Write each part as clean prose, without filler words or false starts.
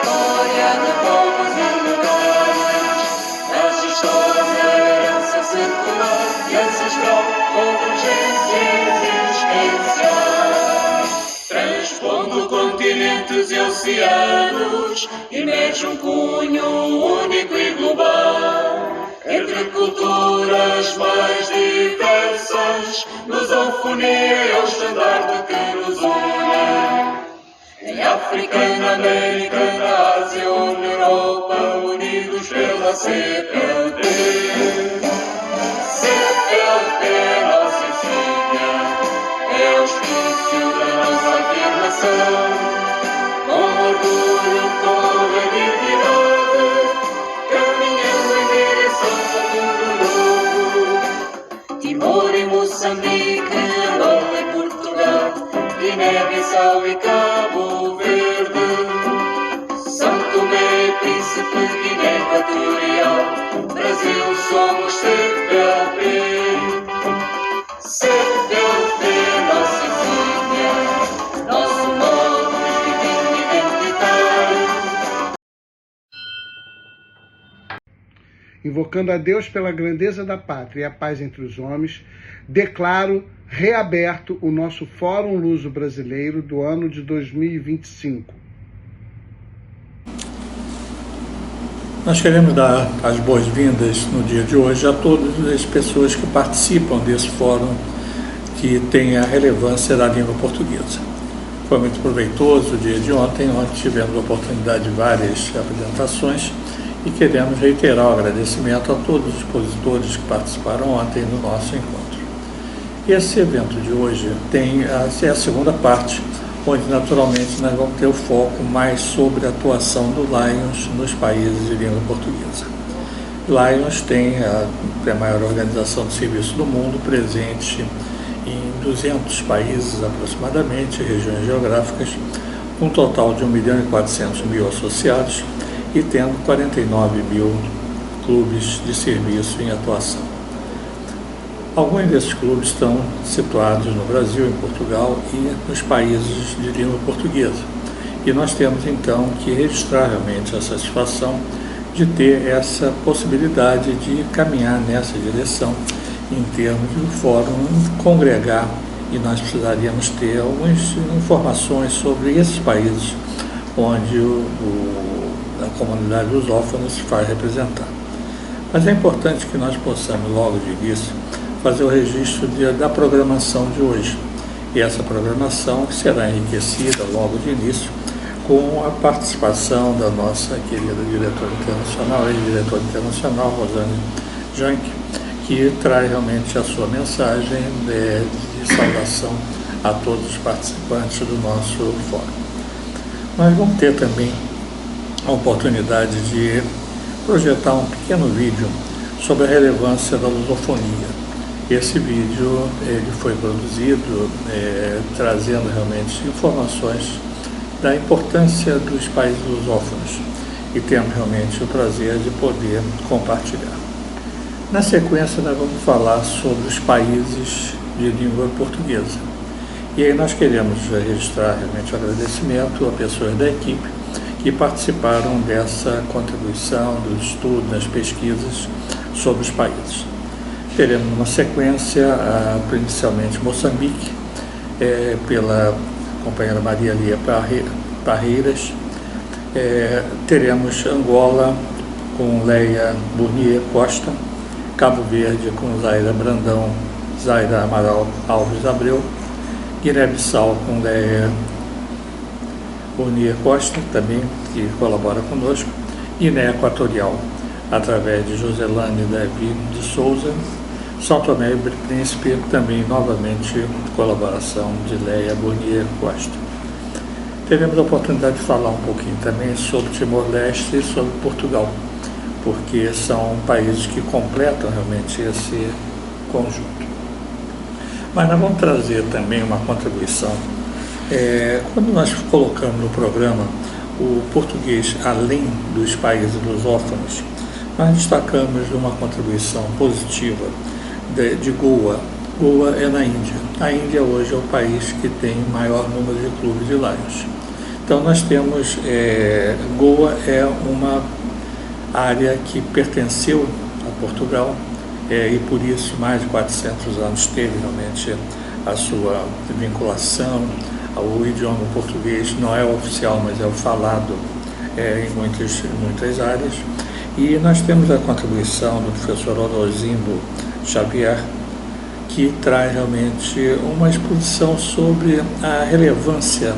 história de povos e lugares, registros da herança circular e ancestral, convergências existenciais. Transpondo continentes e oceanos, emerge um cunho único e global. Entre culturas mais diversas, lusofonia é o estandarte que nos une. Em África, na América, na Ásia ou na Europa, unidos pela CPLP. CPLP, nossa insígnia, é o auspício da nossa afirmação. Com orgulho, com dignidade, caminhando em direção ao mundo novo. Timor e Moçambique, Angola e Portugal, Guiné-Bissau e Cabo Verde, São Tomé e Príncipe, Guiné Equatorial, Brasil somos CPLP. CPLP, nossa insígnia, nosso modo distintivo identitário. Invocando a Deus pela grandeza da pátria e a paz entre os homens, declaro reaberto o nosso Fórum Luso Brasileiro do ano de 2025. Nós queremos dar as boas-vindas no dia de hoje a todas as pessoas que participam desse fórum que tem a relevância da língua portuguesa. Foi muito proveitoso o dia de ontem, onde tivemos a oportunidade de várias apresentações e queremos reiterar o agradecimento a todos os expositores que participaram ontem no nosso encontro. Esse evento de hoje é a segunda parte, onde naturalmente nós vamos ter o foco mais sobre a atuação do Lions nos países de língua portuguesa. Lions tem a maior organização de serviço do mundo, presente em 200 países aproximadamente, regiões geográficas, com um total de 1.400.000 associados e tendo 49.000 clubes de serviço em atuação. Alguns desses clubes estão situados no Brasil, em Portugal e nos países de língua portuguesa. E nós temos então que registrar realmente a satisfação de ter essa possibilidade de caminhar nessa direção em termos de um fórum congregar, e nós precisaríamos ter algumas informações sobre esses países onde a comunidade lusófona se faz representar. Mas é importante que nós possamos logo de início fazer o registro da programação de hoje. E essa programação será enriquecida logo de início com a participação da nossa querida diretora internacional, ex-diretora internacional, Rosane Junk, que traz realmente a sua mensagem de saudação a todos os participantes do nosso fórum. Nós vamos ter também a oportunidade de projetar um pequeno vídeo sobre a relevância da lusofonia. Esse vídeo ele foi produzido trazendo realmente informações da importância dos países lusófonos e temos realmente o prazer de poder compartilhar. Na sequência, nós vamos falar sobre os países de língua portuguesa. E aí nós queremos registrar realmente o agradecimento a pessoas da equipe que participaram dessa contribuição, do estudo, das pesquisas sobre os países. Teremos uma sequência, inicialmente Moçambique, pela companheira Maria Lia Parreiras. Teremos Angola com Leia Burnier Costa, Cabo Verde com Zaira Amaral Alves Abreu, Guiné-Bissau com Leia Burnier Costa, também, que colabora conosco, Guiné Equatorial, através de Joselane Davi de Souza, São Tomé e Príncipe, também novamente colaboração de Leia Burnier Costa. Teremos a oportunidade de falar um pouquinho também sobre Timor-Leste e sobre Portugal, porque são países que completam realmente esse conjunto. Mas nós vamos trazer também uma contribuição. Quando nós colocamos no programa o português além dos países lusófonos, nós destacamos uma contribuição positiva de Goa. Goa é na Índia. A Índia hoje é o país que tem maior número de clubes de Lions. Então nós temos, Goa é uma área que pertenceu a Portugal, e por isso mais de 400 anos teve realmente a sua vinculação. O idioma português não é o oficial, mas é o falado em muitas áreas. E nós temos a contribuição do professor Onozinbo Xavier, que traz realmente uma exposição sobre a relevância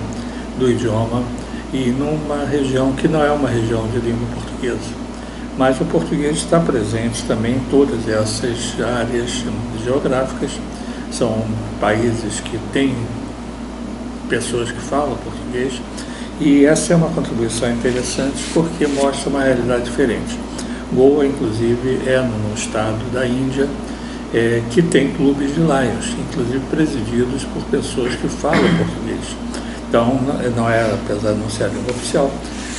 do idioma e numa região que não é uma região de língua portuguesa. Mas o português está presente também em todas essas áreas geográficas. São países que têm pessoas que falam português, e essa é uma contribuição interessante porque mostra uma realidade diferente. Goa, inclusive, é num estado da Índia que tem clubes de Lions, inclusive presididos por pessoas que falam português. Então, não é, apesar de não ser a língua oficial,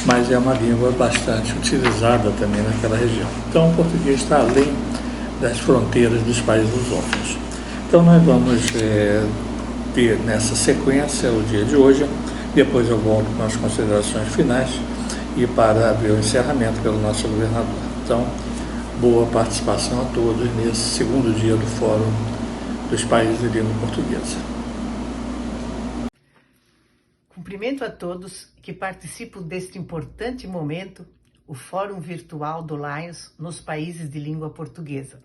mas é uma língua bastante utilizada também naquela região. Então, o português está além das fronteiras dos países lusófonos. Então, nós vamos ter nessa sequência o dia de hoje, depois eu volto com as considerações finais e para ver o encerramento pelo nosso governador. Então, boa participação a todos nesse segundo dia do Fórum dos Países de Língua Portuguesa. Cumprimento a todos que participam deste importante momento, o Fórum Virtual do Lions nos países de língua portuguesa.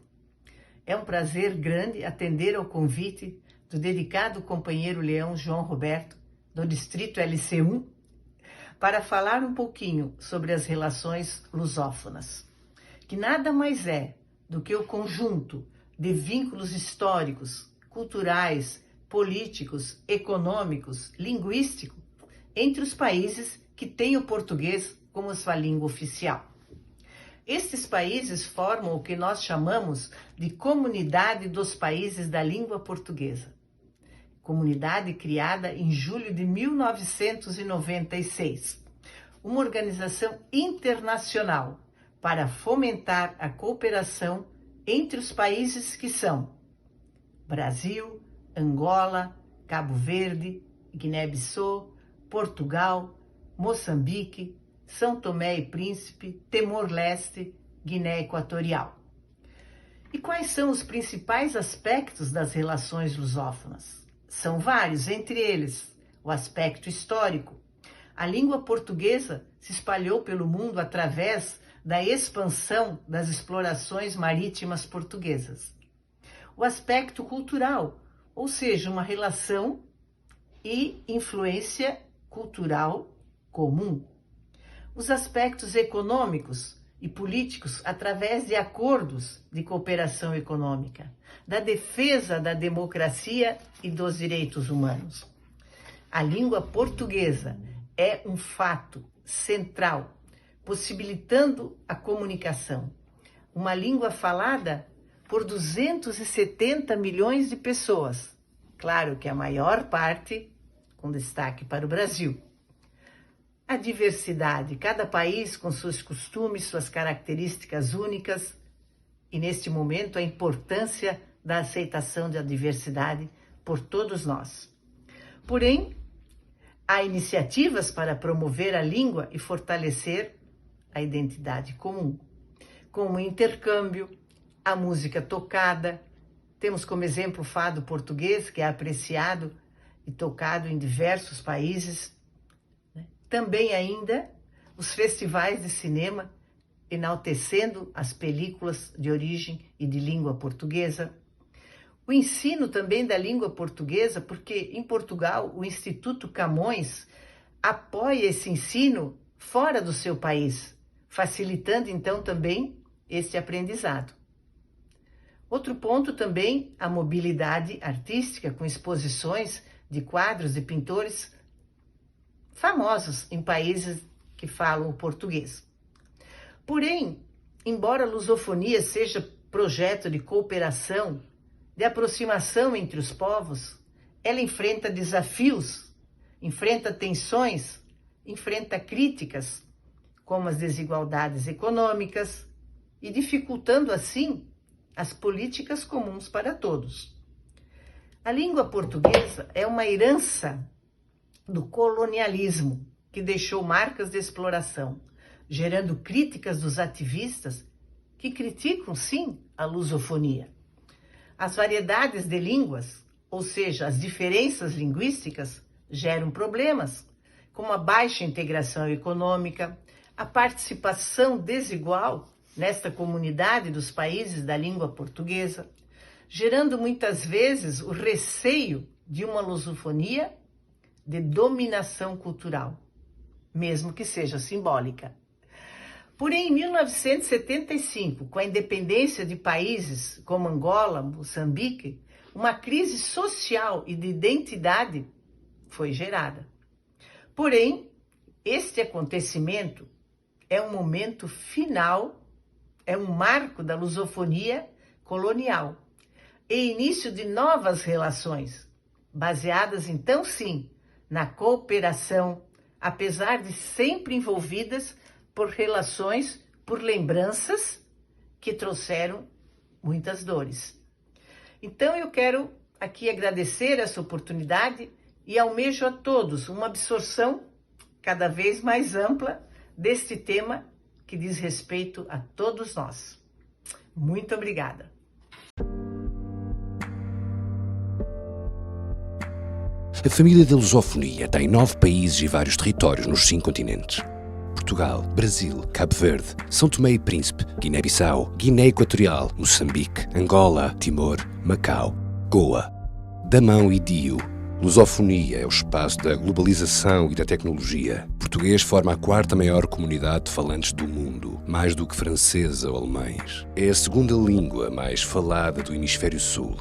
É um prazer grande atender ao convite do dedicado companheiro Leão João Roberto, do Distrito LC1, para falar um pouquinho sobre as relações lusófonas, que nada mais é do que o conjunto de vínculos históricos, culturais, políticos, econômicos, linguísticos, entre os países que têm o português como sua língua oficial. Estes países formam o que nós chamamos de Comunidade dos Países da Língua Portuguesa. Comunidade criada em julho de 1996. Uma organização internacional para fomentar a cooperação entre os países que são Brasil, Angola, Cabo Verde, Guiné-Bissau, Portugal, Moçambique, São Tomé e Príncipe, Timor-Leste, Guiné Equatorial. E quais são os principais aspectos das relações lusófonas? São vários, entre eles o aspecto histórico. A língua portuguesa se espalhou pelo mundo através da expansão das explorações marítimas portuguesas. O aspecto cultural, ou seja, uma relação e influência cultural comum. Os aspectos econômicos e políticos através de acordos de cooperação econômica, da defesa da democracia e dos direitos humanos. A língua portuguesa é um fato central, possibilitando a comunicação. Uma língua falada por 270 milhões de pessoas. Claro que a maior parte com destaque para o Brasil. A diversidade, cada país com seus costumes, suas características únicas, e neste momento a importância da aceitação da diversidade por todos nós. Porém, há iniciativas para promover a língua e fortalecer a identidade comum, como o intercâmbio, a música tocada. Temos como exemplo o fado português, que é apreciado e tocado em diversos países. Também ainda os festivais de cinema, enaltecendo as películas de origem e de língua portuguesa. O ensino também da língua portuguesa, porque em Portugal o Instituto Camões apoia esse ensino fora do seu país, facilitando então também esse aprendizado. Outro ponto também, a mobilidade artística, com exposições de quadros e pintores famosos em países que falam o português. Porém, embora a lusofonia seja projeto de cooperação, de aproximação entre os povos, ela enfrenta desafios, enfrenta tensões, enfrenta críticas, como as desigualdades econômicas, e dificultando assim as políticas comuns para todos. A língua portuguesa é uma herança do colonialismo, que deixou marcas de exploração, gerando críticas dos ativistas que criticam, sim, a lusofonia. As variedades de línguas, ou seja, as diferenças linguísticas, geram problemas, como a baixa integração econômica, a participação desigual nesta comunidade dos países da língua portuguesa, gerando muitas vezes o receio de uma lusofonia de dominação cultural, mesmo que seja simbólica. Porém, em 1975, com a independência de países como Angola, Moçambique, uma crise social e de identidade foi gerada. Porém, este acontecimento é um momento final, é um marco da lusofonia colonial e início de novas relações, baseadas então sim na cooperação, apesar de sempre envolvidas por relações, por lembranças que trouxeram muitas dores. Então eu quero aqui agradecer essa oportunidade e almejo a todos uma absorção cada vez mais ampla deste tema que diz respeito a todos nós. Muito obrigada. A família da lusofonia tem 9 países e vários territórios nos 5 continentes. Portugal, Brasil, Cabo Verde, São Tomé e Príncipe, Guiné-Bissau, Guiné Equatorial, Moçambique, Angola, Timor, Macau, Goa, Damão e Dio. Lusofonia é o espaço da globalização e da tecnologia. Português forma a 4ª maior comunidade de falantes do mundo, mais do que franceses ou alemães. É a 2ª língua mais falada do Hemisfério Sul.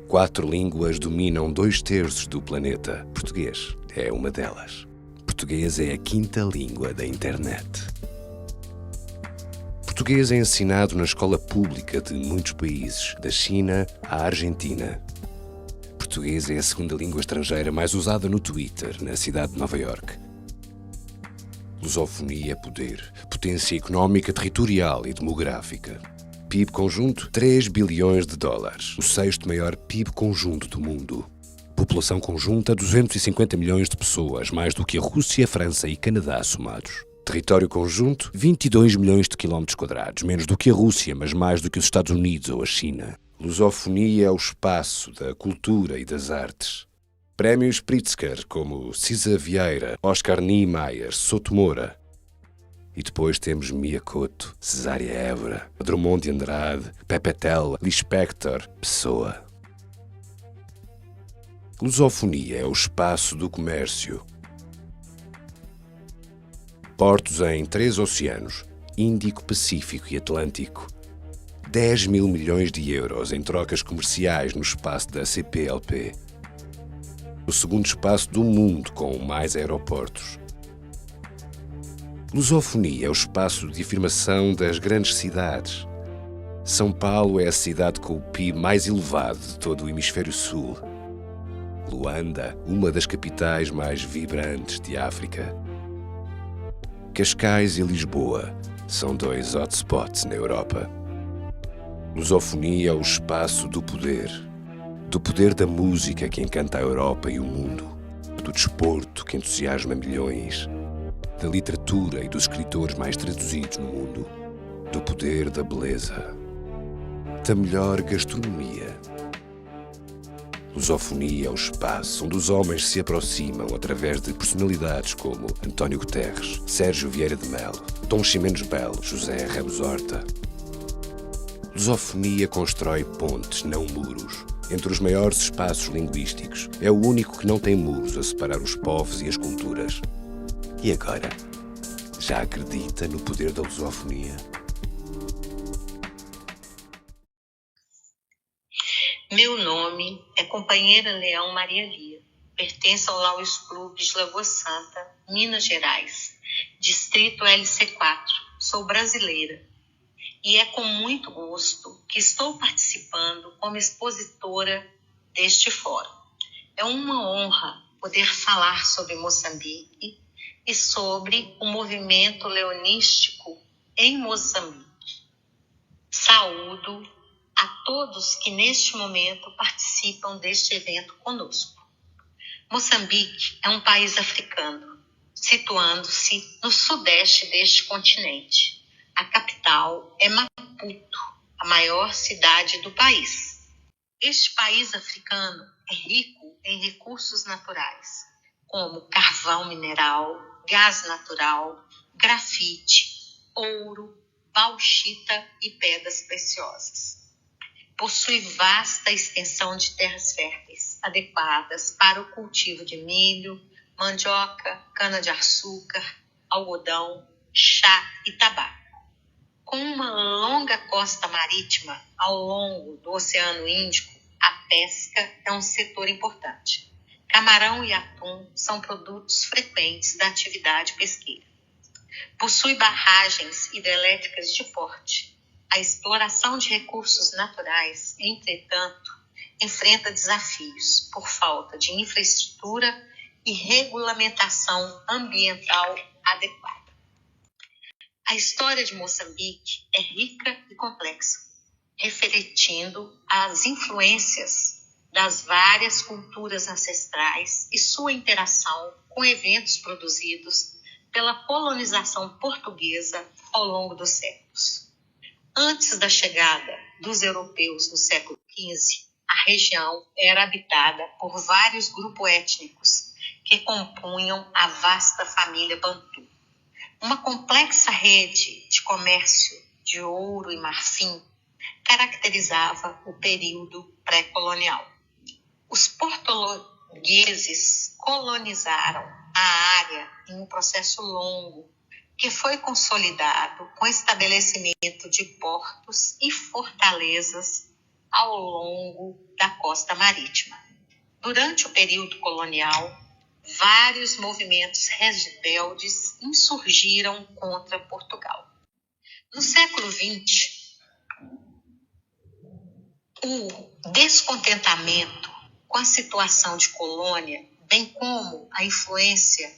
4 línguas dominam 2/3 do planeta. Português é uma delas. Português é a 5ª língua da internet. Português é ensinado na escola pública de muitos países, da China à Argentina. Português é a 2ª língua estrangeira mais usada no Twitter, na cidade de Nova Iorque. Lusofonia é poder, potência económica, territorial e demográfica. PIB conjunto, 3 bilhões de dólares, o 6º maior PIB conjunto do mundo. População conjunta, 250 milhões de pessoas, mais do que a Rússia, França e Canadá somados. Território conjunto, 22 milhões de quilómetros quadrados, menos do que a Rússia, mas mais do que os Estados Unidos ou a China. Lusofonia é o espaço da cultura e das artes. Prémios Pritzker, como Cisa Vieira, Oscar Niemeyer, Souto Moura. E depois temos Mia Couto, Cesária Évora, Drummond de Andrade, Pepe Tell, Lispector, Pessoa. Lusofonia é o espaço do comércio. Portos em 3 oceanos, Índico, Pacífico e Atlântico. 10 mil milhões de euros em trocas comerciais no espaço da CPLP. O 2º espaço do mundo com mais aeroportos. Lusofonia é o espaço de afirmação das grandes cidades. São Paulo é a cidade com o PIB mais elevado de todo o Hemisfério Sul. Luanda, uma das capitais mais vibrantes de África. Cascais e Lisboa são 2 hotspots na Europa. Lusofonia é o espaço do poder da música que encanta a Europa e o mundo, do desporto que entusiasma milhões, da literatura e dos escritores mais traduzidos no mundo, do poder da beleza, da melhor gastronomia. Lusofonia é o espaço onde os homens se aproximam através de personalidades como António Guterres, Sérgio Vieira de Mello, Dom Ximenes Belo, José Ramos Horta. Lusofonia constrói pontes, não muros, entre os maiores espaços linguísticos. É o único que não tem muros a separar os povos e as culturas. E agora? Já acredita no poder da lusofonia? Meu nome é Companheira Leão Maria Lia. Pertenço ao Laus Clube de Lagoa Santa, Minas Gerais, distrito LC4. Sou brasileira. E é com muito gosto que estou participando como expositora deste fórum. É uma honra poder falar sobre Moçambique e sobre o movimento leonístico em Moçambique. Saúdo a todos que neste momento participam deste evento conosco. Moçambique é um país africano, situando-se no sudeste deste continente. A capital é Maputo, a maior cidade do país. Este país africano é rico em recursos naturais, como carvão mineral, gás natural, grafite, ouro, bauxita e pedras preciosas. Possui vasta extensão de terras férteis, adequadas para o cultivo de milho, mandioca, cana-de-açúcar, algodão, chá e tabaco. Com uma longa costa marítima ao longo do Oceano Índico, a pesca é um setor importante. Camarão e atum são produtos frequentes da atividade pesqueira. Possui barragens hidrelétricas de porte. A exploração de recursos naturais, entretanto, enfrenta desafios por falta de infraestrutura e regulamentação ambiental adequada. A história de Moçambique é rica e complexa, refletindo as influências das várias culturas ancestrais e sua interação com eventos produzidos pela colonização portuguesa ao longo dos séculos. Antes da chegada dos europeus no século XV, a região era habitada por vários grupos étnicos que compunham a vasta família Bantu. Uma complexa rede de comércio de ouro e marfim caracterizava o período pré-colonial. Os portugueses colonizaram a área em um processo longo, que foi consolidado com o estabelecimento de portos e fortalezas ao longo da costa marítima. Durante o período colonial, vários movimentos rebeldes insurgiram contra Portugal. No século XX, o descontentamento com a situação de colônia, bem como a influência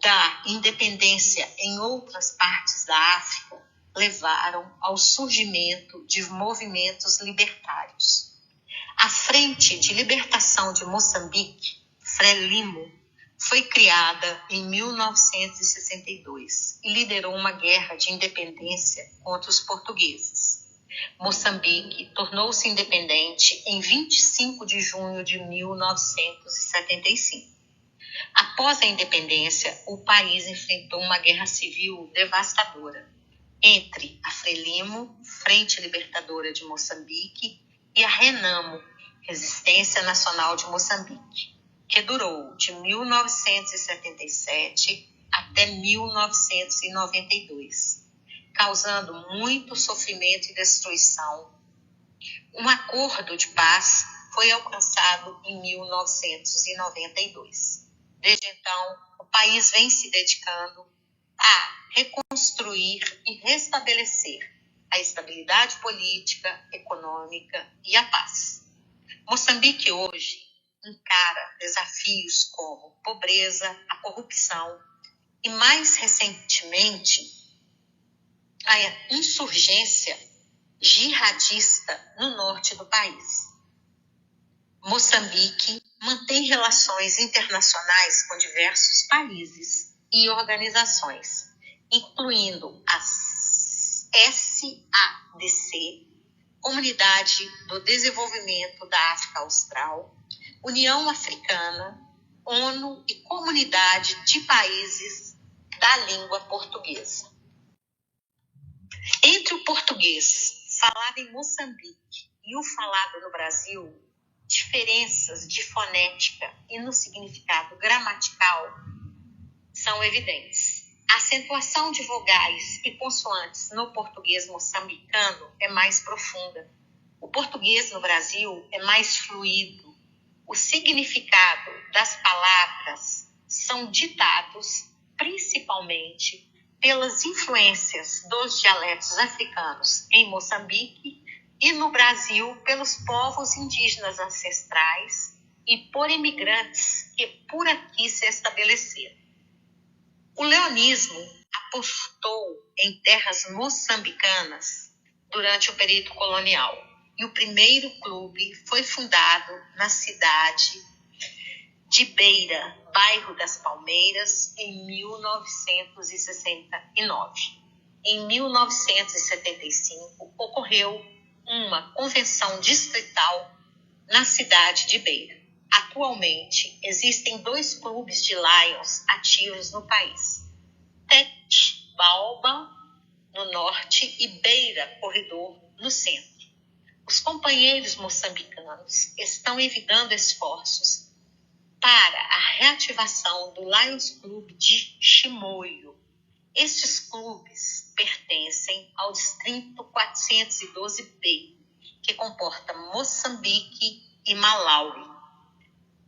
da independência em outras partes da África, levaram ao surgimento de movimentos libertários. A Frente de Libertação de Moçambique, Frelimo, foi criada em 1962 e liderou uma guerra de independência contra os portugueses. Moçambique tornou-se independente em 25 de junho de 1975. Após a independência, o país enfrentou uma guerra civil devastadora entre a Frelimo, Frente Libertadora de Moçambique, e a Renamo, Resistência Nacional de Moçambique, que durou de 1977 até 1992, causando muito sofrimento e destruição. Um acordo de paz foi alcançado em 1992. Desde então, o país vem se dedicando a reconstruir e restabelecer a estabilidade política, econômica e a paz. Moçambique hoje encara desafios como pobreza, a corrupção e, mais recentemente, a insurgência jihadista no norte do país. Moçambique mantém relações internacionais com diversos países e organizações, incluindo a SADC, Comunidade do Desenvolvimento da África Austral, União Africana, ONU e Comunidade de Países da Língua Portuguesa. Entre o português falado em Moçambique e o falado no Brasil, diferenças de fonética e no significado gramatical são evidentes. A acentuação de vogais e consoantes no português moçambicano é mais profunda. O português no Brasil é mais fluido. O significado das palavras são ditados principalmente pelas influências dos dialetos africanos em Moçambique e no Brasil pelos povos indígenas ancestrais e por imigrantes que por aqui se estabeleceram. O leonismo apostou em terras moçambicanas durante o período colonial e o primeiro clube foi fundado na cidade de Beira, bairro das Palmeiras, em 1969. Em 1975, ocorreu uma convenção distrital na cidade de Beira. Atualmente, existem 2 clubes de Lions ativos no país: Tete Baoba, no norte, e Beira Corredor, no centro. Os companheiros moçambicanos estão envidando esforços para a reativação do Lions Club de Chimoio. Estes clubes pertencem ao distrito 412B, que comporta Moçambique e Malawi.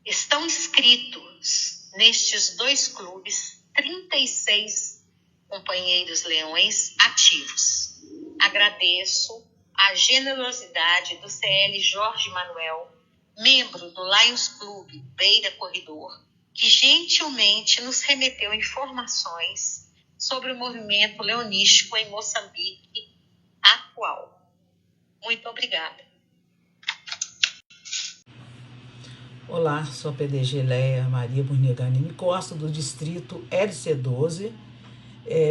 Estão inscritos nestes 2 clubes 36 companheiros leões ativos. Agradeço a generosidade do CL Jorge Manuel, membro do Lions Club Beira Corredor, que gentilmente nos remeteu informações sobre o movimento leonístico em Moçambique atual. Muito obrigada. Olá, sou a PDG Leia Maria Burneganini Costa, do distrito LC12.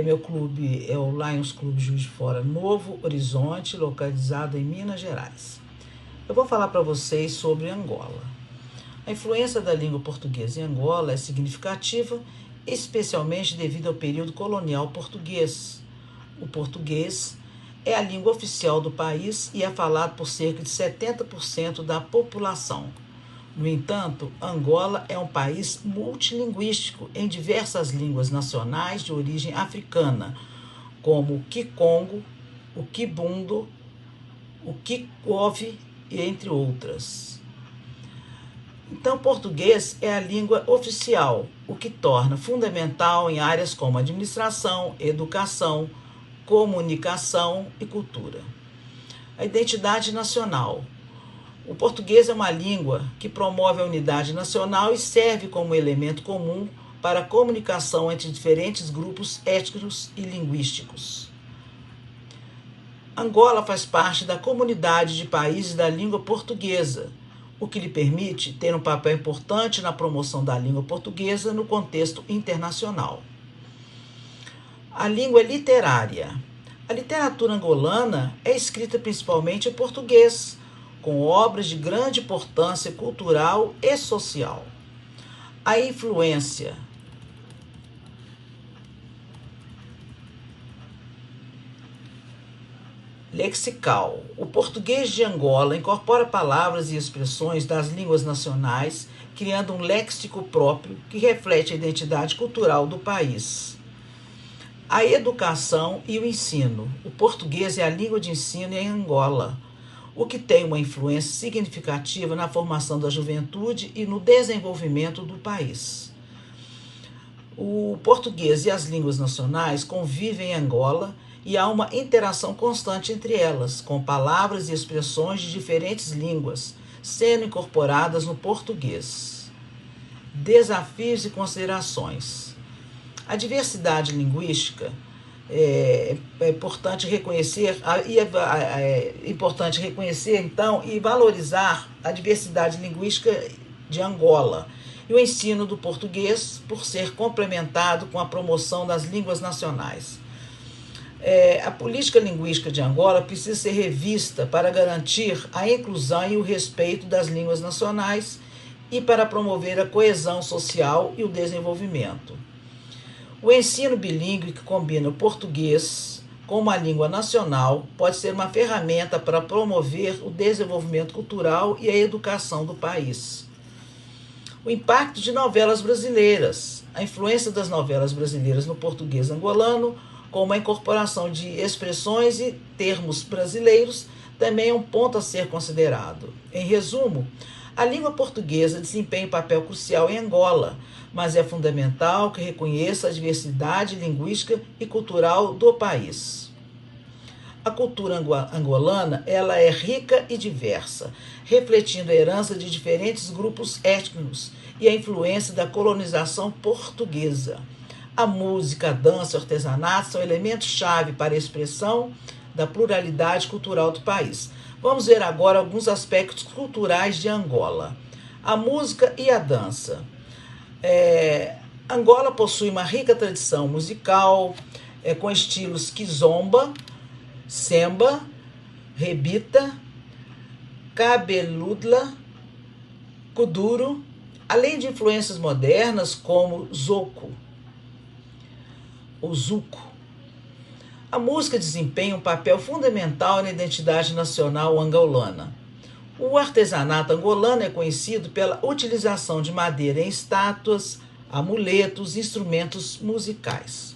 Meu clube é o Lions Clube Juiz de Fora Novo Horizonte, localizado em Minas Gerais. Eu vou falar para vocês sobre Angola. A influência da língua portuguesa em Angola é significativa, especialmente devido ao período colonial português. O português é a língua oficial do país e é falado por cerca de 70% da população. No entanto, Angola é um país multilinguístico em diversas línguas nacionais de origem africana, como o Kikongo, o Kibundo, o Kikove, entre outras. Então, o português é a língua oficial, o que torna fundamental em áreas como administração, educação, comunicação e cultura. A identidade nacional. O português é uma língua que promove a unidade nacional e serve como elemento comum para a comunicação entre diferentes grupos étnicos e linguísticos. Angola faz parte da comunidade de países da língua portuguesa, o que lhe permite ter um papel importante na promoção da língua portuguesa no contexto internacional. A língua literária. A literatura angolana é escrita principalmente em português, com obras de grande importância cultural e social. A influência. Lexical. O português de Angola incorpora palavras e expressões das línguas nacionais, criando um léxico próprio que reflete a identidade cultural do país. A educação e o ensino. O português é a língua de ensino em Angola, o que tem uma influência significativa na formação da juventude e no desenvolvimento do país. O português e as línguas nacionais convivem em Angola e há uma interação constante entre elas, com palavras e expressões de diferentes línguas sendo incorporadas no português. Desafios e considerações. A diversidade linguística é importante reconhecer então e valorizar a diversidade linguística de Angola e o ensino do português por ser complementado com a promoção das línguas nacionais. A política linguística de Angola precisa ser revista para garantir a inclusão e o respeito das línguas nacionais e para promover a coesão social e o desenvolvimento. O ensino bilíngue que combina o português com uma língua nacional pode ser uma ferramenta para promover o desenvolvimento cultural e a educação do país. O impacto de novelas brasileiras. A influência das novelas brasileiras no português angolano, com a incorporação de expressões e termos brasileiros, também é um ponto a ser considerado. Em resumo, a língua portuguesa desempenha um papel crucial em Angola, mas é fundamental que reconheça a diversidade linguística e cultural do país. A cultura angolana ela é rica e diversa, refletindo a herança de diferentes grupos étnicos e a influência da colonização portuguesa. A música, a dança e o artesanato são elementos-chave para a expressão da pluralidade cultural do país. Vamos ver agora alguns aspectos culturais de Angola. A música e a dança. Angola possui uma rica tradição musical, com estilos kizomba, semba, rebita, cabeludla, kuduro, além de influências modernas como o zuco. A música desempenha um papel fundamental na identidade nacional angolana. O artesanato angolano é conhecido pela utilização de madeira em estátuas, amuletos e instrumentos musicais.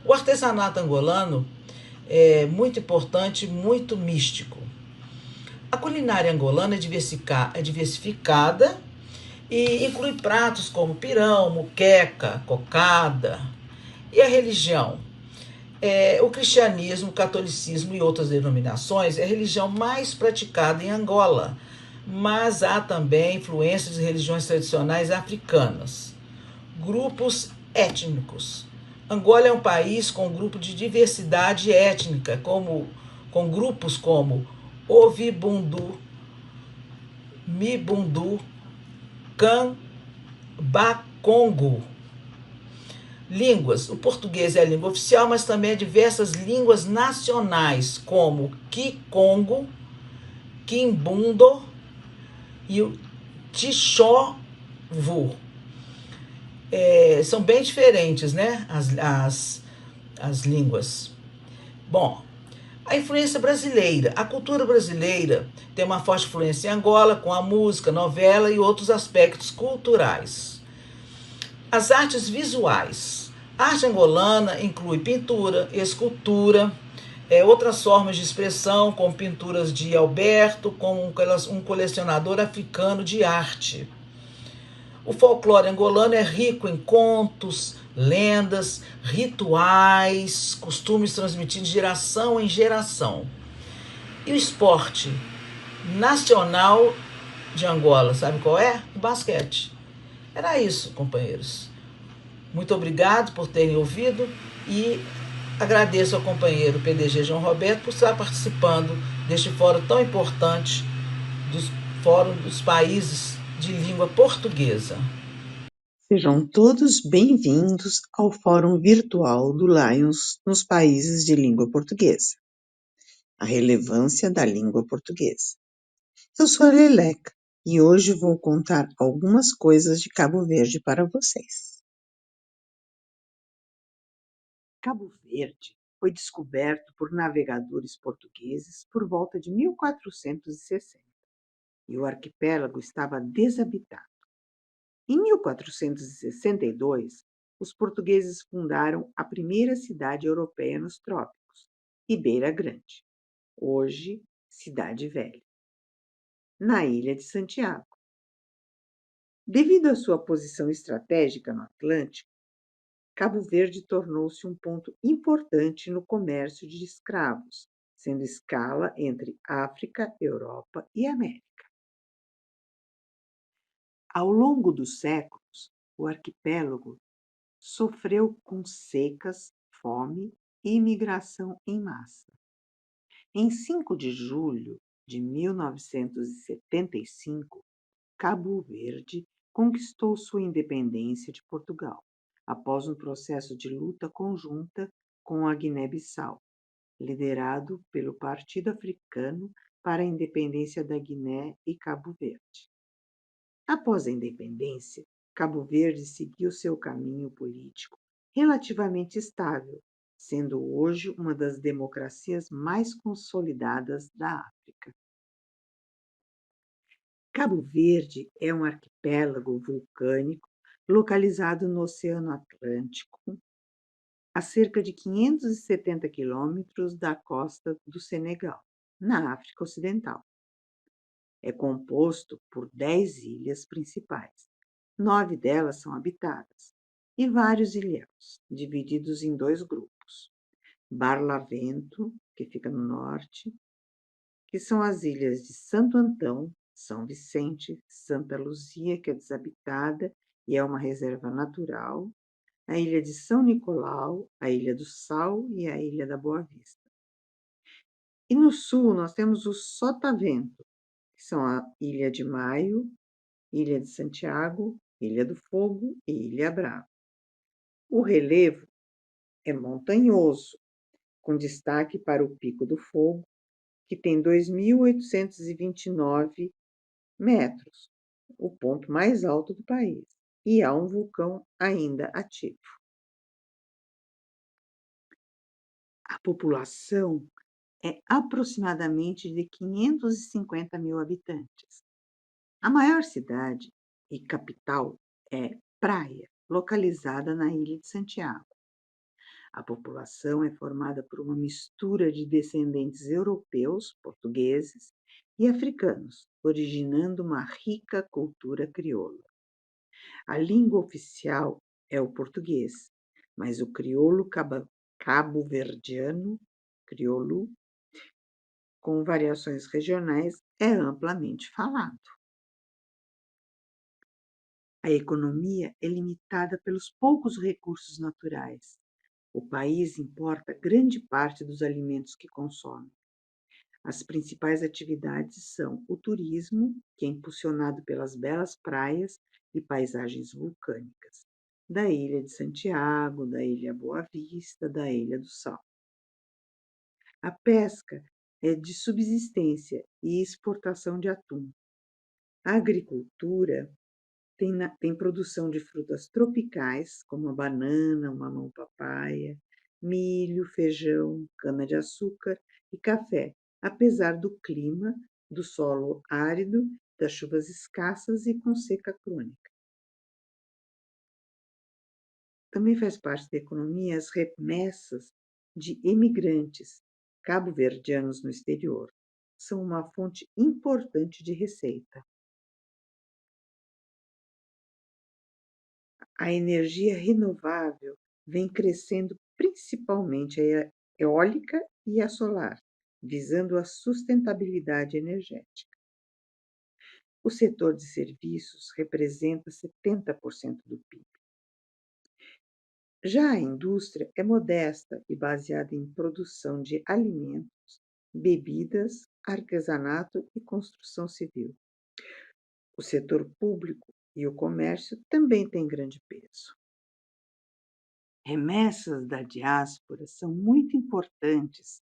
O artesanato angolano é muito importante, muito místico. A culinária angolana é diversificada e inclui pratos como pirão, muqueca, cocada. E a religião? O cristianismo, o catolicismo e outras denominações é a religião mais praticada em Angola, mas há também influências de religiões tradicionais africanas. Grupos étnicos. Angola é um país com um grupo de diversidade étnica, com grupos como Ovibundu, Mibundu, Bakongo. Línguas. O português é a língua oficial, mas também há diversas línguas nacionais, como Kikongo, Kimbundo e o Tixovu. São bem diferentes, né? As línguas. Bom, a influência brasileira. A cultura brasileira tem uma forte influência em Angola, com a música, novela e outros aspectos culturais. As artes visuais. A arte angolana inclui pintura, escultura, outras formas de expressão, como pinturas de Alberto, como um colecionador africano de arte. O folclore angolano é rico em contos, lendas, rituais, costumes transmitidos de geração em geração. E o esporte nacional de Angola, sabe qual é? O basquete. Era isso, companheiros. Muito obrigado por terem ouvido e agradeço ao companheiro PDG João Roberto por estar participando deste fórum tão importante, dos fórum dos países de língua portuguesa. Sejam todos bem-vindos ao Fórum Virtual do Lions nos países de língua portuguesa. A relevância da língua portuguesa. Eu sou a Leleca e hoje vou contar algumas coisas de Cabo Verde para vocês. Cabo Verde foi descoberto por navegadores portugueses por volta de 1460 e o arquipélago estava desabitado. Em 1462, os portugueses fundaram a primeira cidade europeia nos trópicos, Ribeira Grande, hoje Cidade Velha, na ilha de Santiago. Devido à sua posição estratégica no Atlântico, Cabo Verde tornou-se um ponto importante no comércio de escravos, sendo escala entre África, Europa e América. Ao longo dos séculos, o arquipélago sofreu com secas, fome e imigração em massa. Em 5 de julho de 1975, Cabo Verde conquistou sua independência de Portugal, após um processo de luta conjunta com a Guiné-Bissau, liderado pelo Partido Africano para a Independência da Guiné e Cabo Verde. Após a independência, Cabo Verde seguiu seu caminho político relativamente estável, sendo hoje uma das democracias mais consolidadas da África. Cabo Verde é um arquipélago vulcânico localizado no Oceano Atlântico, a cerca de 570 quilômetros da costa do Senegal, na África Ocidental. É composto por 10 ilhas principais. 9 delas são habitadas, e vários ilhéus, divididos em 2 grupos. Barlavento, que fica no norte, que são as ilhas de Santo Antão, São Vicente, Santa Luzia, que é desabitada e é uma reserva natural, a ilha de São Nicolau, a ilha do Sal e a ilha da Boa Vista. E no sul nós temos o Sotavento, que são a Ilha de Maio, Ilha de Santiago, Ilha do Fogo e Ilha Brava. O relevo é montanhoso, com destaque para o Pico do Fogo, que tem 2.829 metros, o ponto mais alto do país, e há um vulcão ainda ativo. A população é aproximadamente de 550 mil habitantes. A maior cidade e capital é Praia, localizada na Ilha de Santiago. A população é formada por uma mistura de descendentes europeus, portugueses e africanos, originando uma rica cultura crioula. A língua oficial é o português, mas o crioulo cabo-verdiano, crioulo, com variações regionais, é amplamente falado. A economia é limitada pelos poucos recursos naturais. O país importa grande parte dos alimentos que consome. As principais atividades são o turismo, que é impulsionado pelas belas praias e paisagens vulcânicas, da Ilha de Santiago, da Ilha Boa Vista, da Ilha do Sal. A pesca é de subsistência e exportação de atum. A agricultura tem produção de frutas tropicais, como a banana, o mamão-papaya, milho, feijão, cana-de-açúcar e café, apesar do clima, do solo árido, das chuvas escassas e com seca crônica. Também faz parte da economia as remessas de imigrantes cabo-verdianos no exterior. São uma fonte importante de receita. A energia renovável vem crescendo principalmente a eólica e a solar, visando a sustentabilidade energética. O setor de serviços representa 70% do PIB. Já a indústria é modesta e baseada em produção de alimentos, bebidas, artesanato e construção civil. O setor público e o comércio também têm grande peso. Remessas da diáspora são muito importantes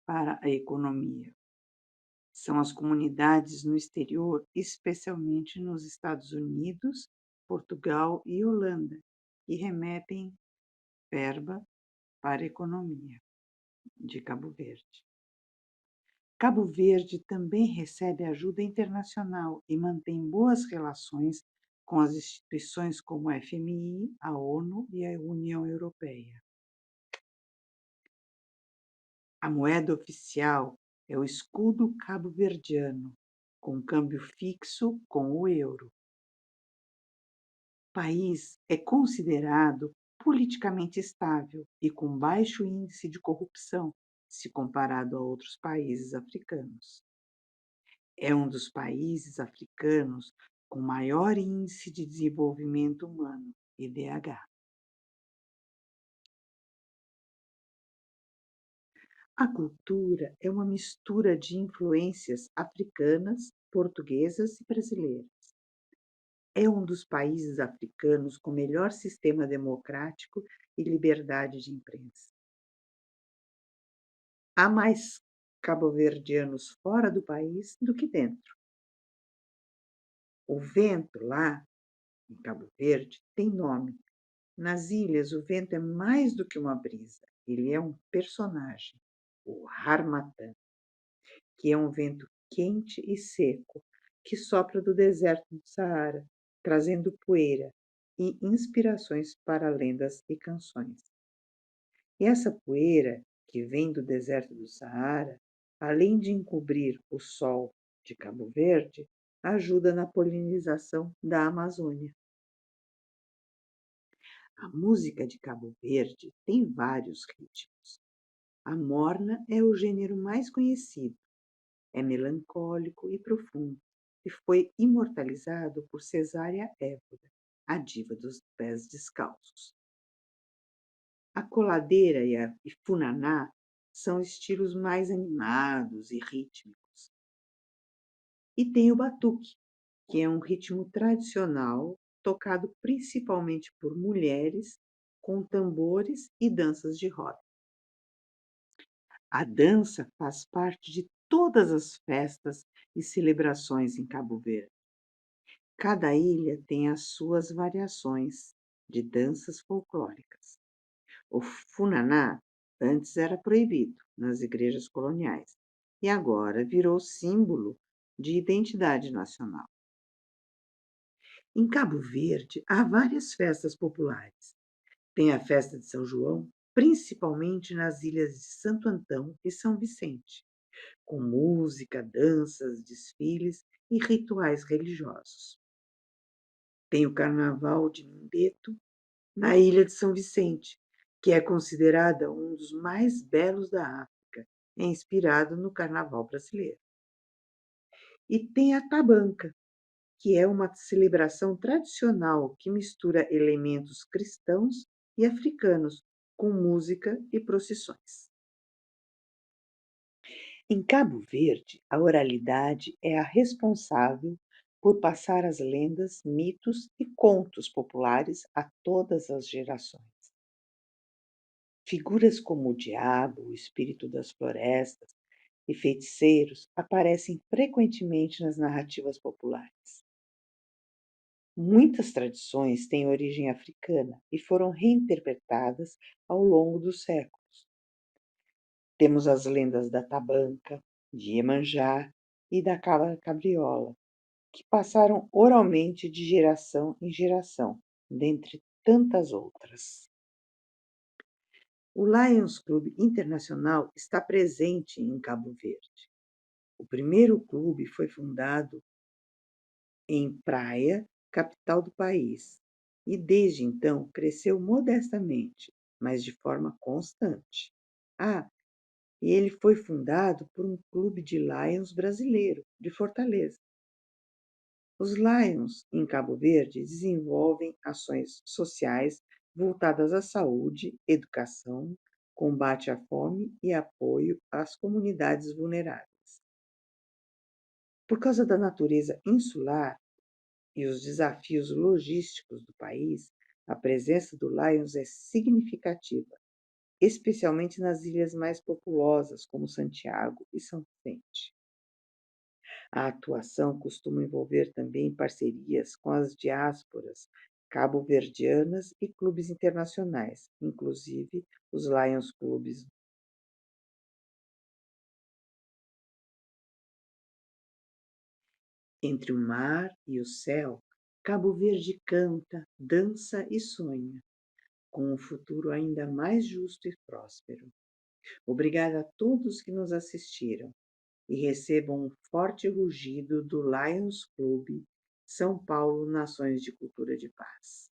para a economia. São as comunidades no exterior, especialmente nos Estados Unidos, Portugal e Holanda, que remetem verba para a economia de Cabo Verde. Cabo Verde também recebe ajuda internacional e mantém boas relações com as instituições como a FMI, a ONU e a União Europeia. A moeda oficial é o escudo cabo-verdiano, com câmbio fixo com o euro. O país é considerado politicamente estável e com baixo índice de corrupção, se comparado a outros países africanos. É um dos países africanos com maior índice de desenvolvimento humano, IDH. A cultura é uma mistura de influências africanas, portuguesas e brasileiras. É um dos países africanos com melhor sistema democrático e liberdade de imprensa. Há mais cabo-verdianos fora do país do que dentro. O vento lá, em Cabo Verde, tem nome. Nas ilhas, o vento é mais do que uma brisa. Ele é um personagem, o Harmattan, que é um vento quente e seco que sopra do deserto do Saara, trazendo poeira e inspirações para lendas e canções. E essa poeira, que vem do deserto do Saara, além de encobrir o sol de Cabo Verde, ajuda na polinização da Amazônia. A música de Cabo Verde tem vários ritmos. A morna é o gênero mais conhecido. É melancólico e profundo e foi imortalizado por Cesária Évora, a diva dos pés descalços. A coladeira e a funaná são estilos mais animados e rítmicos. E tem o batuque, que é um ritmo tradicional tocado principalmente por mulheres, com tambores e danças de roda. A dança faz parte de todas as festas e celebrações em Cabo Verde. Cada ilha tem as suas variações de danças folclóricas. O funaná antes era proibido nas igrejas coloniais e agora virou símbolo de identidade nacional. Em Cabo Verde há várias festas populares. Tem a festa de São João, principalmente nas ilhas de Santo Antão e São Vicente, com música, danças, desfiles e rituais religiosos. Tem o Carnaval de Mindeto, na ilha de São Vicente, que é considerada um dos mais belos da África, é inspirado no Carnaval brasileiro. E tem a Tabanca, que é uma celebração tradicional que mistura elementos cristãos e africanos, com música e procissões. Em Cabo Verde, a oralidade é a responsável por passar as lendas, mitos e contos populares a todas as gerações. Figuras como o diabo, o espírito das florestas e feiticeiros aparecem frequentemente nas narrativas populares. Muitas tradições têm origem africana e foram reinterpretadas ao longo dos séculos. Temos as lendas da Tabanca, de Iemanjá e da Cabra Cabriola, que passaram oralmente de geração em geração, dentre tantas outras. O Lions Clube Internacional está presente em Cabo Verde. O primeiro clube foi fundado em Praia, capital do país, e desde então cresceu modestamente, mas de forma constante. E ele foi fundado por um clube de Lions brasileiro, de Fortaleza. Os Lions, em Cabo Verde, desenvolvem ações sociais voltadas à saúde, educação, combate à fome e apoio às comunidades vulneráveis. Por causa da natureza insular e os desafios logísticos do país, a presença do Lions é significativa, especialmente nas ilhas mais populosas, como Santiago e São Vicente. A atuação costuma envolver também parcerias com as diásporas cabo-verdianas e clubes internacionais, inclusive os Lions Clubes. Entre o mar e o céu, Cabo Verde canta, dança e sonha, com um futuro ainda mais justo e próspero. Obrigada a todos que nos assistiram e recebam um forte rugido do Lions Clube São Paulo Nações de Cultura de Paz.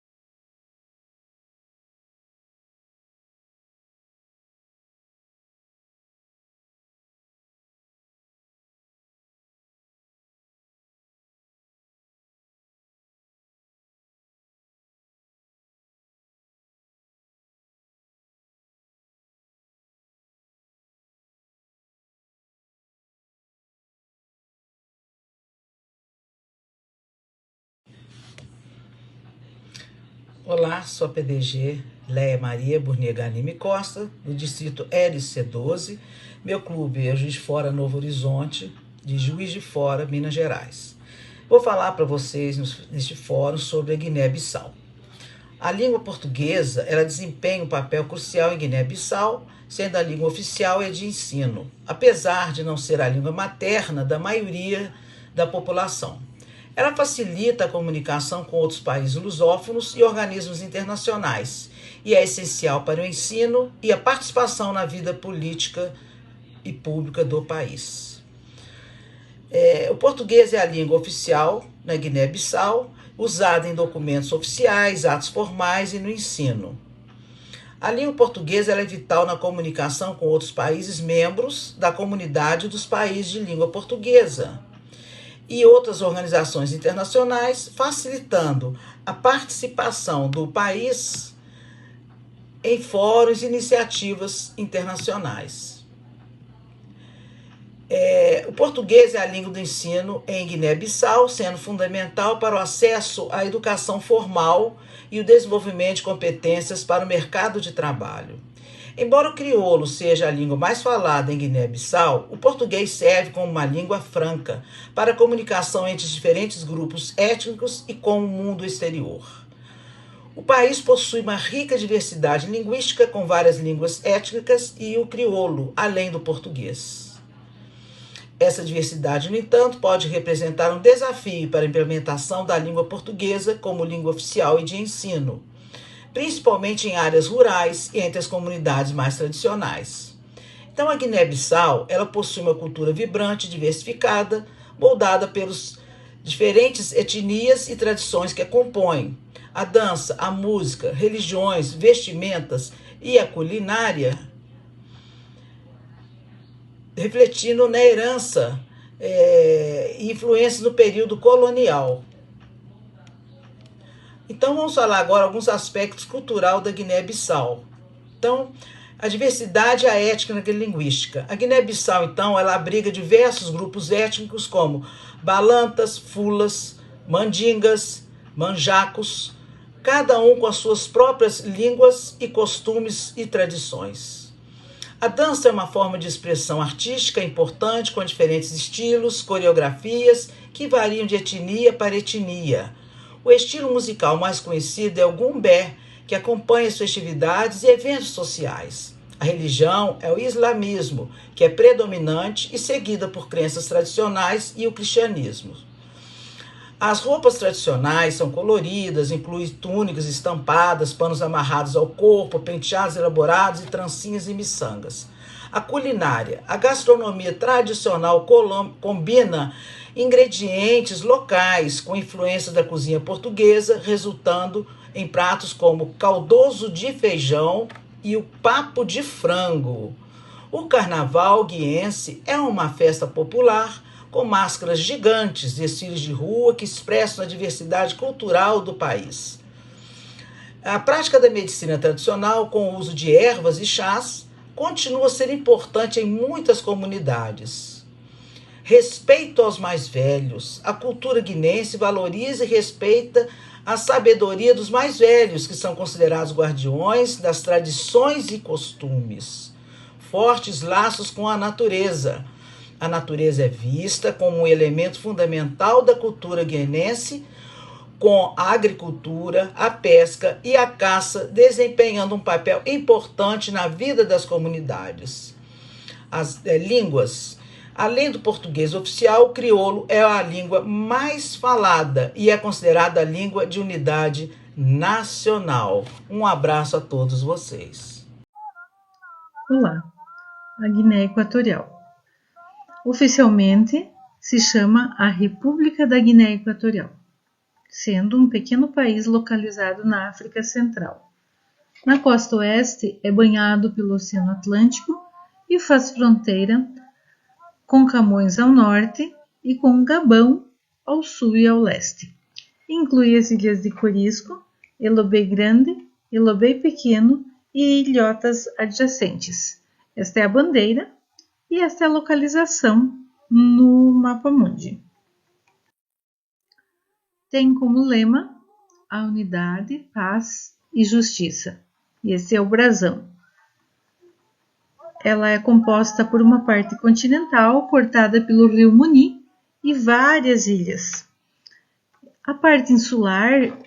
Olá, sou a PDG Leia Maria Burnier Ganime Costa, do distrito LC12. Meu clube é Juiz de Fora Novo Horizonte, de Juiz de Fora, Minas Gerais. Vou falar para vocês neste fórum sobre a Guiné-Bissau. A língua portuguesa, ela desempenha um papel crucial em Guiné-Bissau, sendo a língua oficial e de ensino, apesar de não ser a língua materna da maioria da população. Ela facilita a comunicação com outros países lusófonos e organismos internacionais e é essencial para o ensino e a participação na vida política e pública do país. O português é a língua oficial na Guiné-Bissau, usada em documentos oficiais, atos formais e no ensino. A língua portuguesa é vital na comunicação com outros países membros da comunidade dos países de língua portuguesa e outras organizações internacionais, facilitando a participação do país em fóruns e iniciativas internacionais. O português é a língua do ensino em Guiné-Bissau, sendo fundamental para o acesso à educação formal e o desenvolvimento de competências para o mercado de trabalho. Embora o crioulo seja a língua mais falada em Guiné-Bissau, o português serve como uma língua franca para a comunicação entre diferentes grupos étnicos e com o mundo exterior. O país possui uma rica diversidade linguística com várias línguas étnicas e o crioulo, além do português. Essa diversidade, no entanto, pode representar um desafio para a implementação da língua portuguesa como língua oficial e de ensino, principalmente em áreas rurais e entre as comunidades mais tradicionais. Então, a Guiné-Bissau, ela possui uma cultura vibrante, diversificada, moldada pelas diferentes etnias e tradições que a compõem. A dança, a música, religiões, vestimentas e a culinária, refletindo na herança e influências no período colonial. Então, vamos falar agora alguns aspectos culturais da Guiné-Bissau. Então, a diversidade e a étnica e linguística. A Guiné-Bissau, então, ela abriga diversos grupos étnicos como balantas, fulas, mandingas, manjacos, cada um com as suas próprias línguas e costumes e tradições. A dança é uma forma de expressão artística importante com diferentes estilos, coreografias que variam de etnia para etnia. O estilo musical mais conhecido é o gumbé, que acompanha as festividades e eventos sociais. A religião é o islamismo, que é predominante e seguida por crenças tradicionais e o cristianismo. As roupas tradicionais são coloridas, incluem túnicas estampadas, panos amarrados ao corpo, penteados elaborados e trancinhas e miçangas. A culinária. A gastronomia tradicional combina ingredientes locais com influência da cozinha portuguesa, resultando em pratos como caldoso de feijão e o papo de frango. O carnaval guiense é uma festa popular com máscaras gigantes, desfiles de rua que expressam a diversidade cultural do país. A prática da medicina tradicional, com o uso de ervas e chás, continua a ser importante em muitas comunidades. Respeito aos mais velhos. A cultura guinense valoriza e respeita a sabedoria dos mais velhos, que são considerados guardiões das tradições e costumes. Fortes laços com a natureza. A natureza é vista como um elemento fundamental da cultura guinense, com a agricultura, a pesca e a caça desempenhando um papel importante na vida das comunidades. As línguas. Além do português oficial, o crioulo é a língua mais falada e é considerada a língua de unidade nacional. Um abraço a todos vocês. Olá, a Guiné Equatorial. Oficialmente se chama a República da Guiné Equatorial, sendo um pequeno país localizado na África Central. Na costa oeste é banhado pelo Oceano Atlântico e faz fronteira com Camões ao norte e com Gabão ao sul e ao leste. Inclui as ilhas de Corisco, Elobé Grande, Elobé Pequeno e ilhotas adjacentes. Esta é a bandeira e esta é a localização no mapa mundi. Tem como lema a unidade, paz e justiça. E esse é o brasão. Ela é composta por uma parte continental, cortada pelo rio Muni, e várias ilhas. A parte insular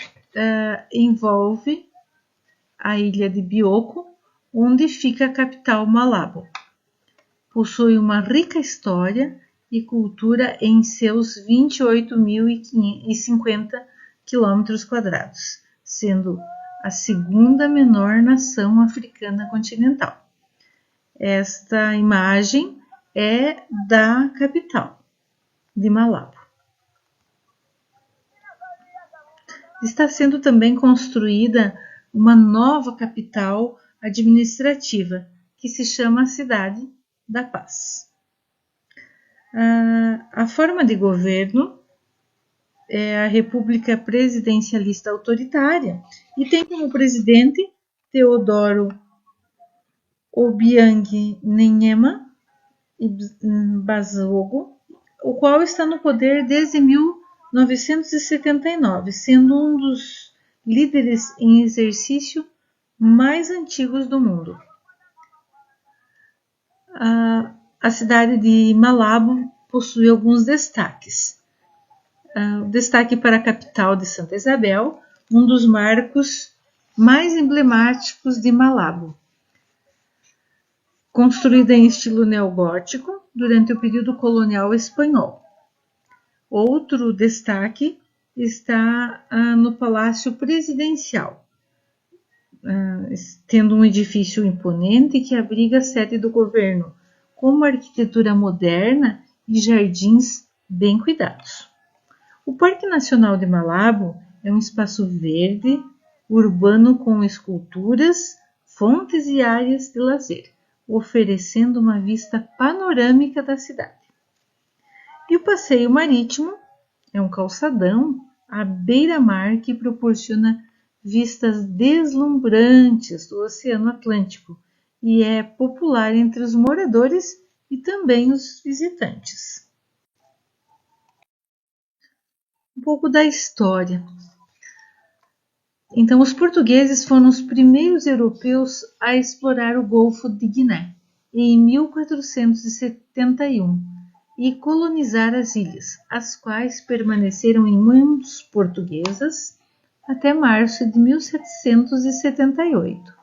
envolve a ilha de Bioko, onde fica a capital Malabo. Possui uma rica história e cultura em seus 28.050 km², sendo a segunda menor nação africana continental. Esta imagem é da capital, de Malabo. Está sendo também construída uma nova capital administrativa, que se chama Cidade da Paz. A forma de governo é a República Presidencialista Autoritária e tem como presidente Teodoro Obiang Nguema Basogo, o qual está no poder desde 1979, sendo um dos líderes em exercício mais antigos do mundo. A cidade de Malabo possui alguns destaques. O destaque para a capital de Santa Isabel, um dos marcos mais emblemáticos de Malabo. Construída em estilo neogótico durante o período colonial espanhol. Outro destaque está no Palácio Presidencial, tendo um edifício imponente que abriga a sede do governo, com uma arquitetura moderna e jardins bem cuidados. O Parque Nacional de Malabo é um espaço verde, urbano com esculturas, fontes e áreas de lazer, oferecendo uma vista panorâmica da cidade. E o passeio marítimo é um calçadão à beira-mar que proporciona vistas deslumbrantes do Oceano Atlântico e é popular entre os moradores e também os visitantes. Um pouco da história. Então, os portugueses foram os primeiros europeus a explorar o Golfo de Guiné em 1471 e colonizar as ilhas, as quais permaneceram em mãos portuguesas até março de 1778.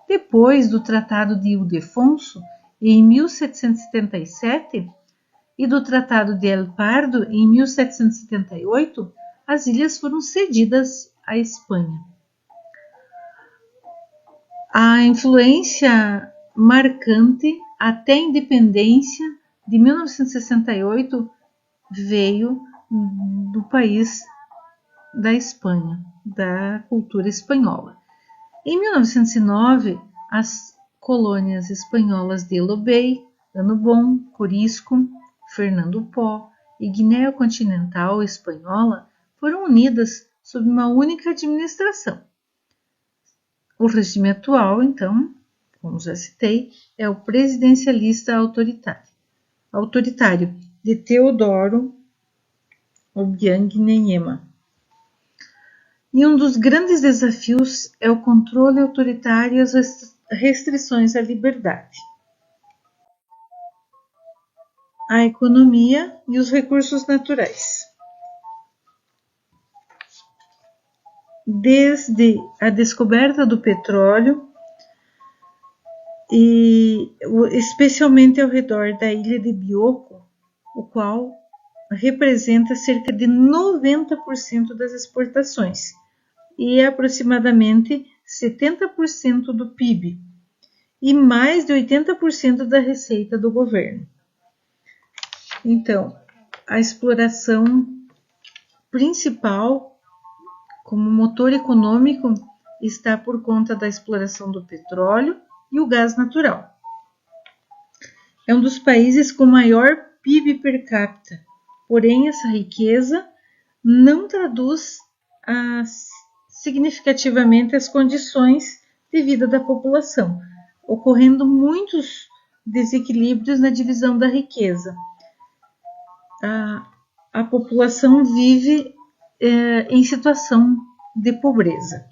Depois do Tratado de Ildefonso, em 1777, e do Tratado de El Pardo, em 1778, as ilhas foram cedidas à Espanha. A influência marcante até a independência de 1968 veio do país da Espanha, da cultura espanhola. Em 1909, as colônias espanholas de Lobei, Annobón, Corisco, Fernando Pó e Guiné Continental Espanhola foram unidas sob uma única administração. O regime atual, então, como já citei, é o presidencialista autoritário de Teodoro Obiang Nguema. E um dos grandes desafios é o controle autoritário e as restrições à liberdade. A economia e os recursos naturais. Desde a descoberta do petróleo, e especialmente ao redor da ilha de Bioko, o qual representa cerca de 90% das exportações e aproximadamente 70% do PIB e mais de 80% da receita do governo. Então, a exploração principal como motor econômico está por conta da exploração do petróleo e o gás natural. É um dos países com maior PIB per capita, porém essa riqueza não traduz significativamente as condições de vida da população, ocorrendo muitos desequilíbrios na divisão da riqueza. A população vive em situação de pobreza.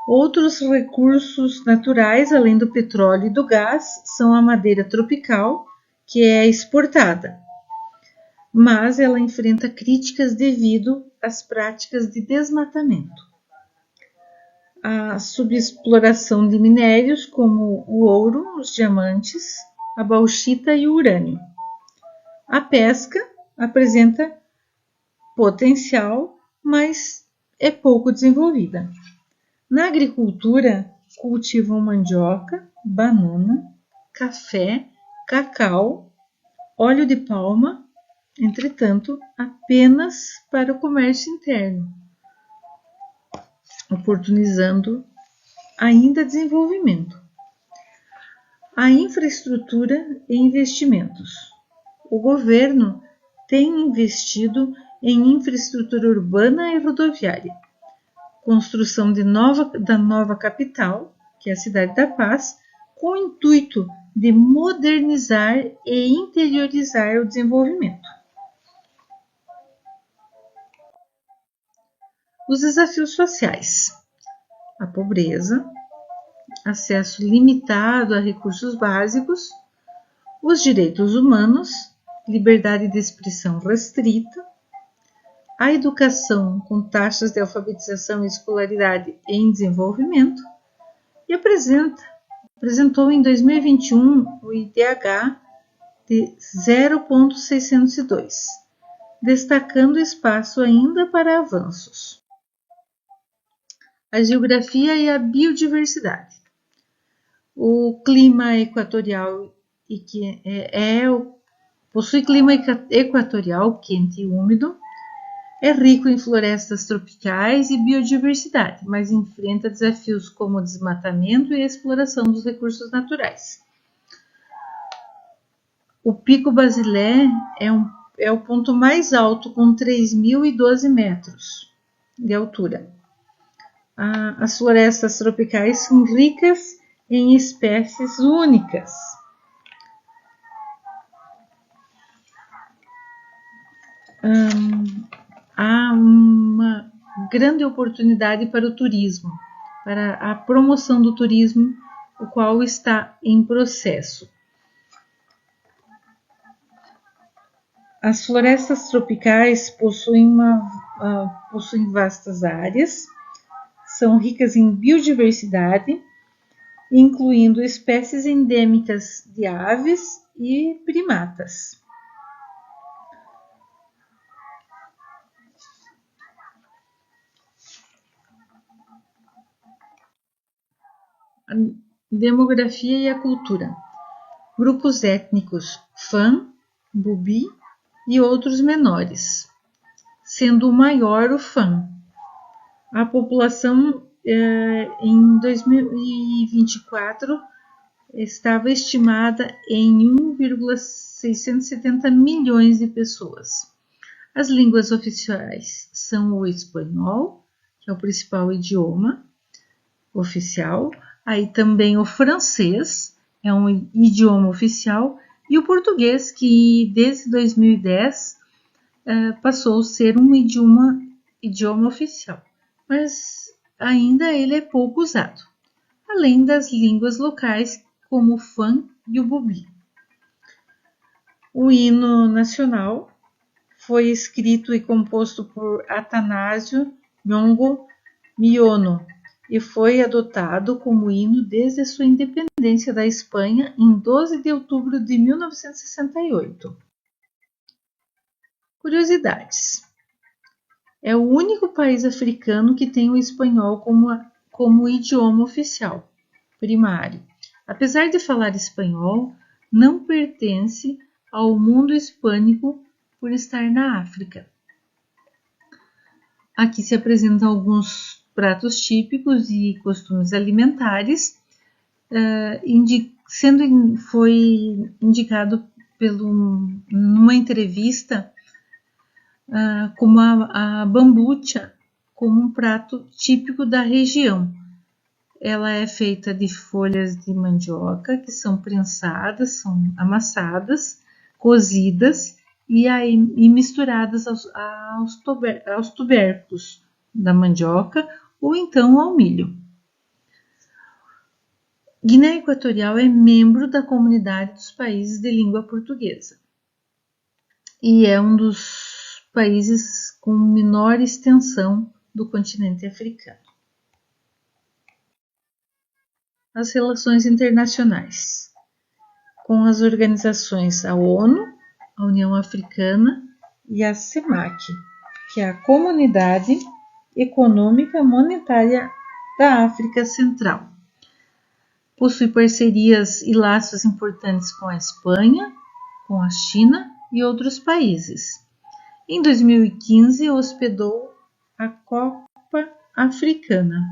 Outros recursos naturais, além do petróleo e do gás, são a madeira tropical, que é exportada, mas ela enfrenta críticas devido às práticas de desmatamento. A subexploração de minérios como o ouro, os diamantes, a bauxita e o urânio. A pesca apresenta potencial, mas é pouco desenvolvida. Na agricultura, cultivam mandioca, banana, café, cacau, óleo de palma, entretanto, apenas para o comércio interno, oportunizando ainda desenvolvimento. A infraestrutura e investimentos. O governo tem investido em infraestrutura urbana e rodoviária, construção da nova capital, que é a Cidade da Paz, com o intuito de modernizar e interiorizar o desenvolvimento. Os desafios sociais: a pobreza, acesso limitado a recursos básicos, os direitos humanos, liberdade de expressão restrita, a educação com taxas de alfabetização e escolaridade em desenvolvimento, e apresentou em 2021 o IDH de 0,602, destacando espaço ainda para avanços. A geografia e a biodiversidade. O clima equatorial possui clima equatorial quente e úmido, é rico em florestas tropicais e biodiversidade, mas enfrenta desafios como desmatamento e a exploração dos recursos naturais. O Pico Basilé é o ponto mais alto, com 3.012 metros de altura. As florestas tropicais são ricas em espécies únicas. Há uma grande oportunidade para o turismo, para a promoção do turismo, o qual está em processo. As florestas tropicais possuem vastas áreas, são ricas em biodiversidade, incluindo espécies endêmicas de aves e primatas. A demografia e a cultura. Grupos étnicos Fang, Bubi e outros menores, sendo o maior o Fang. A população em 2024 estava estimada em 1,670 milhões de pessoas. As línguas oficiais são o espanhol, que é o principal idioma oficial, aí também o francês, é um idioma oficial, e o português, que desde 2010 passou a ser um idioma oficial, mas ainda ele é pouco usado, além das línguas locais como o Fang e o Bubi. O hino nacional foi escrito e composto por Atanásio Nyong'o Miono e foi adotado como hino desde a sua independência da Espanha em 12 de outubro de 1968. Curiosidades. É o único país africano que tem o espanhol como idioma oficial, primário. Apesar de falar espanhol, não pertence ao mundo hispânico por estar na África. Aqui se apresentam alguns pratos típicos e costumes alimentares, foi indicado numa entrevista como a bambucha como um prato típico da região. Ela é feita de folhas de mandioca que são prensadas, são amassadas, cozidas e misturadas aos tubérculos da mandioca ou então ao milho. Guiné Equatorial é membro da Comunidade dos Países de Língua Portuguesa e é um dos países com menor extensão do continente africano. As relações internacionais com as organizações a ONU, a União Africana e a CEMAC, que é a Comunidade Econômica Monetária da África Central. Possui parcerias e laços importantes com a Espanha, com a China e outros países. Em 2015, hospedou a Copa Africana.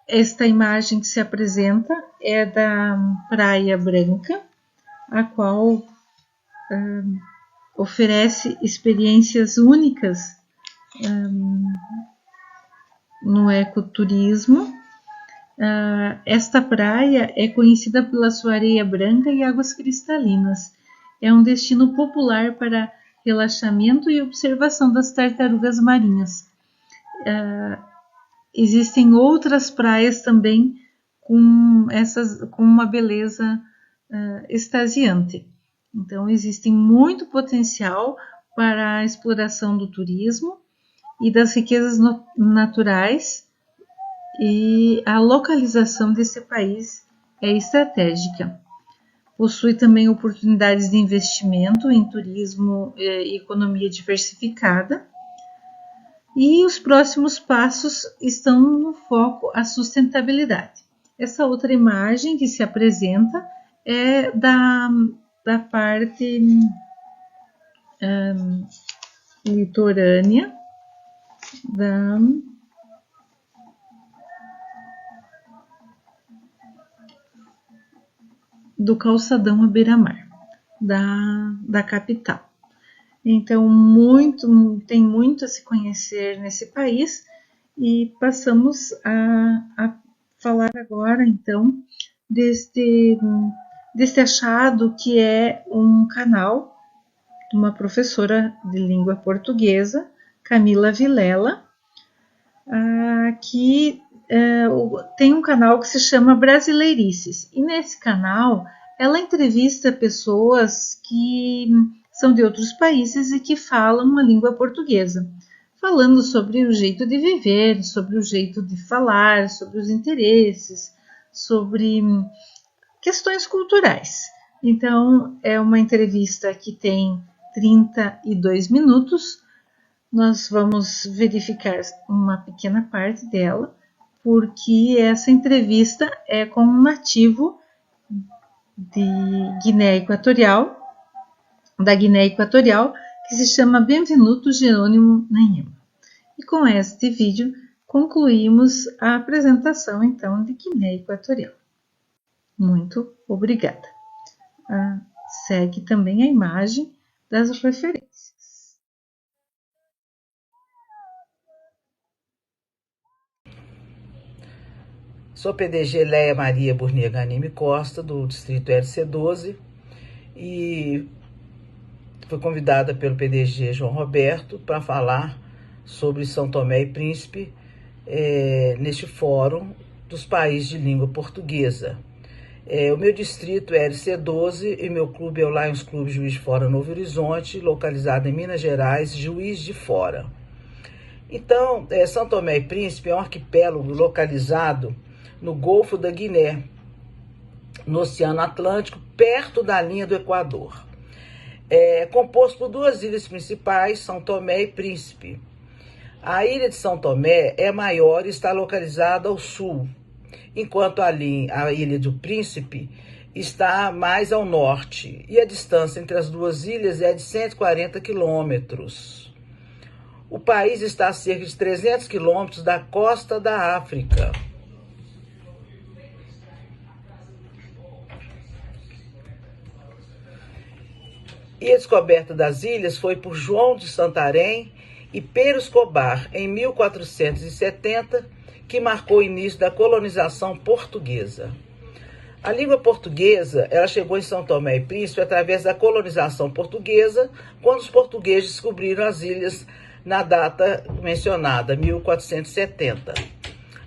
Esta imagem que se apresenta é da Praia Branca, a qual oferece experiências únicas no ecoturismo. Esta praia é conhecida pela sua areia branca e águas cristalinas. É um destino popular para relaxamento e observação das tartarugas marinhas. Existem outras praias também com uma beleza extasiante. Então, existe muito potencial para a exploração do turismo e das riquezas naturais, e a localização desse país é estratégica. Possui também oportunidades de investimento em turismo e economia diversificada. E os próximos passos estão no foco a sustentabilidade. Essa outra imagem que se apresenta é da parte litorânea do calçadão à beira-mar da capital. Então, tem muito a se conhecer nesse país, e passamos a falar agora, então, deste achado, que é um canal de uma professora de língua portuguesa, Camila Vilela, que tem um canal que se chama Brasileirices. E nesse canal, ela entrevista pessoas que são de outros países e que falam a língua portuguesa, falando sobre o jeito de viver, sobre o jeito de falar, sobre os interesses, sobre questões culturais. Então, é uma entrevista que tem 32 minutos. Nós vamos verificar uma pequena parte dela, porque essa entrevista é com um nativo de Guiné Equatorial, que se chama Benvenuto Jerônimo Nhema. E com este vídeo concluímos a apresentação, então, de Guiné Equatorial. Muito obrigada. Segue também a imagem das referências. Sou PDG Leia Maria Burnier Ganime Costa, do distrito LC12, e fui convidada pelo PDG João Roberto para falar sobre São Tomé e Príncipe neste fórum dos países de língua portuguesa. O meu distrito é LC12 e meu clube é o Lions Clube Juiz de Fora Novo Horizonte, localizado em Minas Gerais, Juiz de Fora. Então, São Tomé e Príncipe é um arquipélago localizado no Golfo da Guiné, no Oceano Atlântico, perto da linha do Equador. É composto por duas ilhas principais, São Tomé e Príncipe. A ilha de São Tomé é maior e está localizada ao sul, enquanto a ilha do Príncipe está mais ao norte, e a distância entre as duas ilhas é de 140 quilômetros. O país está a cerca de 300 quilômetros da costa da África. E a descoberta das ilhas foi por João de Santarém e Pedro Escobar, em 1470, que marcou o início da colonização portuguesa. A língua portuguesa, ela chegou em São Tomé e Príncipe através da colonização portuguesa, quando os portugueses descobriram as ilhas na data mencionada, 1470.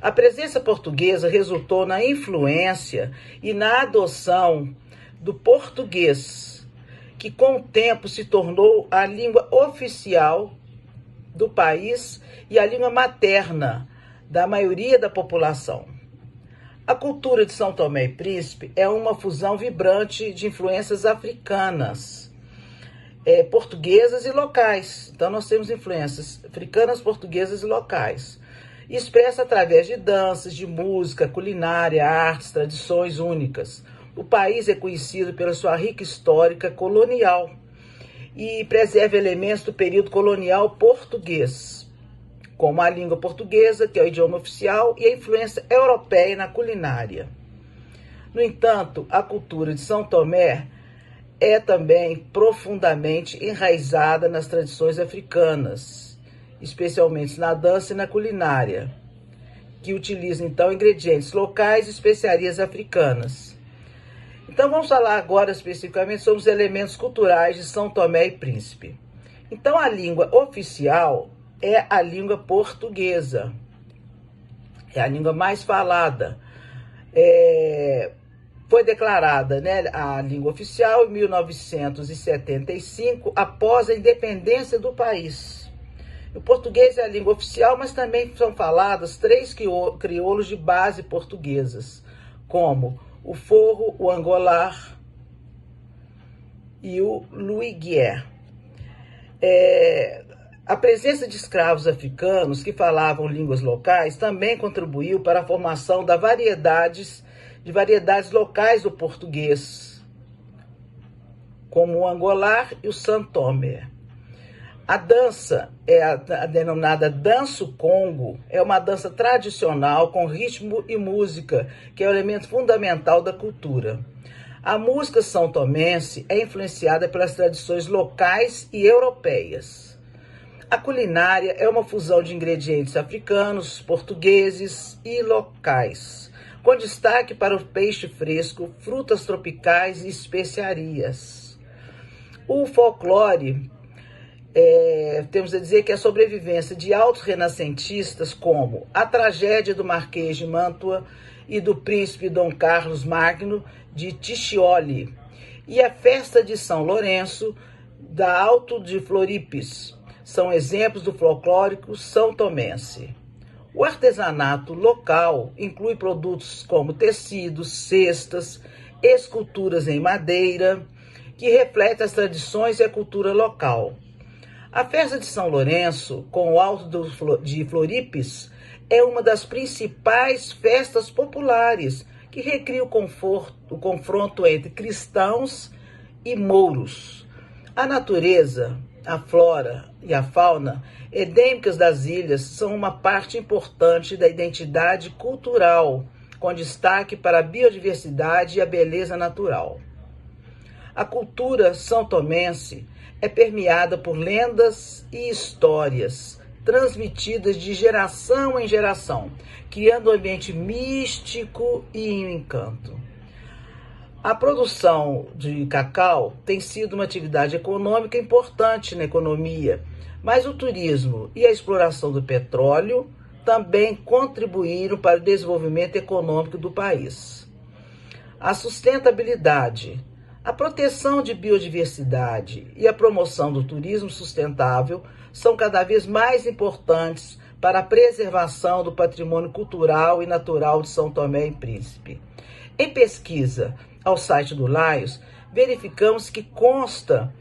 A presença portuguesa resultou na influência e na adoção do português, que com o tempo se tornou a língua oficial do país e a língua materna da maioria da população. A cultura de São Tomé e Príncipe é uma fusão vibrante de influências africanas, portuguesas e locais. Então nós temos influências africanas, portuguesas e locais, expressa através de danças, de música, culinária, artes, tradições únicas. O país é conhecido pela sua rica história colonial e preserva elementos do período colonial português, como a língua portuguesa, que é o idioma oficial, e a influência europeia na culinária. No entanto, a cultura de São Tomé é também profundamente enraizada nas tradições africanas especialmente na dança e na culinária, que utiliza então ingredientes locais e especiarias africanas. Então vamos falar agora especificamente sobre os elementos culturais de São Tomé e Príncipe. Então a língua oficial é a língua portuguesa, é a língua mais falada. Foi declarada, né, a língua oficial em 1975, após a independência do país. O português é a língua oficial, mas também são faladas 3 crioulos de base portuguesas, como o forro, o angolar e o luiguié. A presença de escravos africanos que falavam línguas locais também contribuiu para a formação de variedades locais do português, como o angolar e o santomé. A dança, a denominada danço congo, é uma dança tradicional com ritmo e música, que é o elemento fundamental da cultura. A música são-tomense é influenciada pelas tradições locais e europeias. A culinária é uma fusão de ingredientes africanos, portugueses e locais, com destaque para o peixe fresco, frutas tropicais e especiarias. O folclore, temos a dizer que é a sobrevivência de autos renascentistas como a tragédia do Marquês de Mantua e do príncipe Dom Carlos Magno de Ticcioli e a festa de São Lourenço da Alto de Floripes são exemplos do folclórico são-tomense. O artesanato local inclui produtos como tecidos, cestas, esculturas em madeira, que refletem as tradições e a cultura local. A festa de São Lourenço, com o Alto de Floripes, é uma das principais festas populares que recria o confronto entre cristãos e mouros. A natureza, a flora e a fauna endêmicas das ilhas são uma parte importante da identidade cultural, com destaque para a biodiversidade e a beleza natural. A cultura são-tomense é permeada por lendas e histórias, transmitidas de geração em geração, criando um ambiente místico e um encanto. A produção de cacau tem sido uma atividade econômica importante na economia, mas o turismo e a exploração do petróleo também contribuíram para o desenvolvimento econômico do país. A sustentabilidade, a proteção de biodiversidade e a promoção do turismo sustentável são cada vez mais importantes para a preservação do patrimônio cultural e natural de São Tomé e Príncipe. Em pesquisa ao site do Laios, verificamos que consta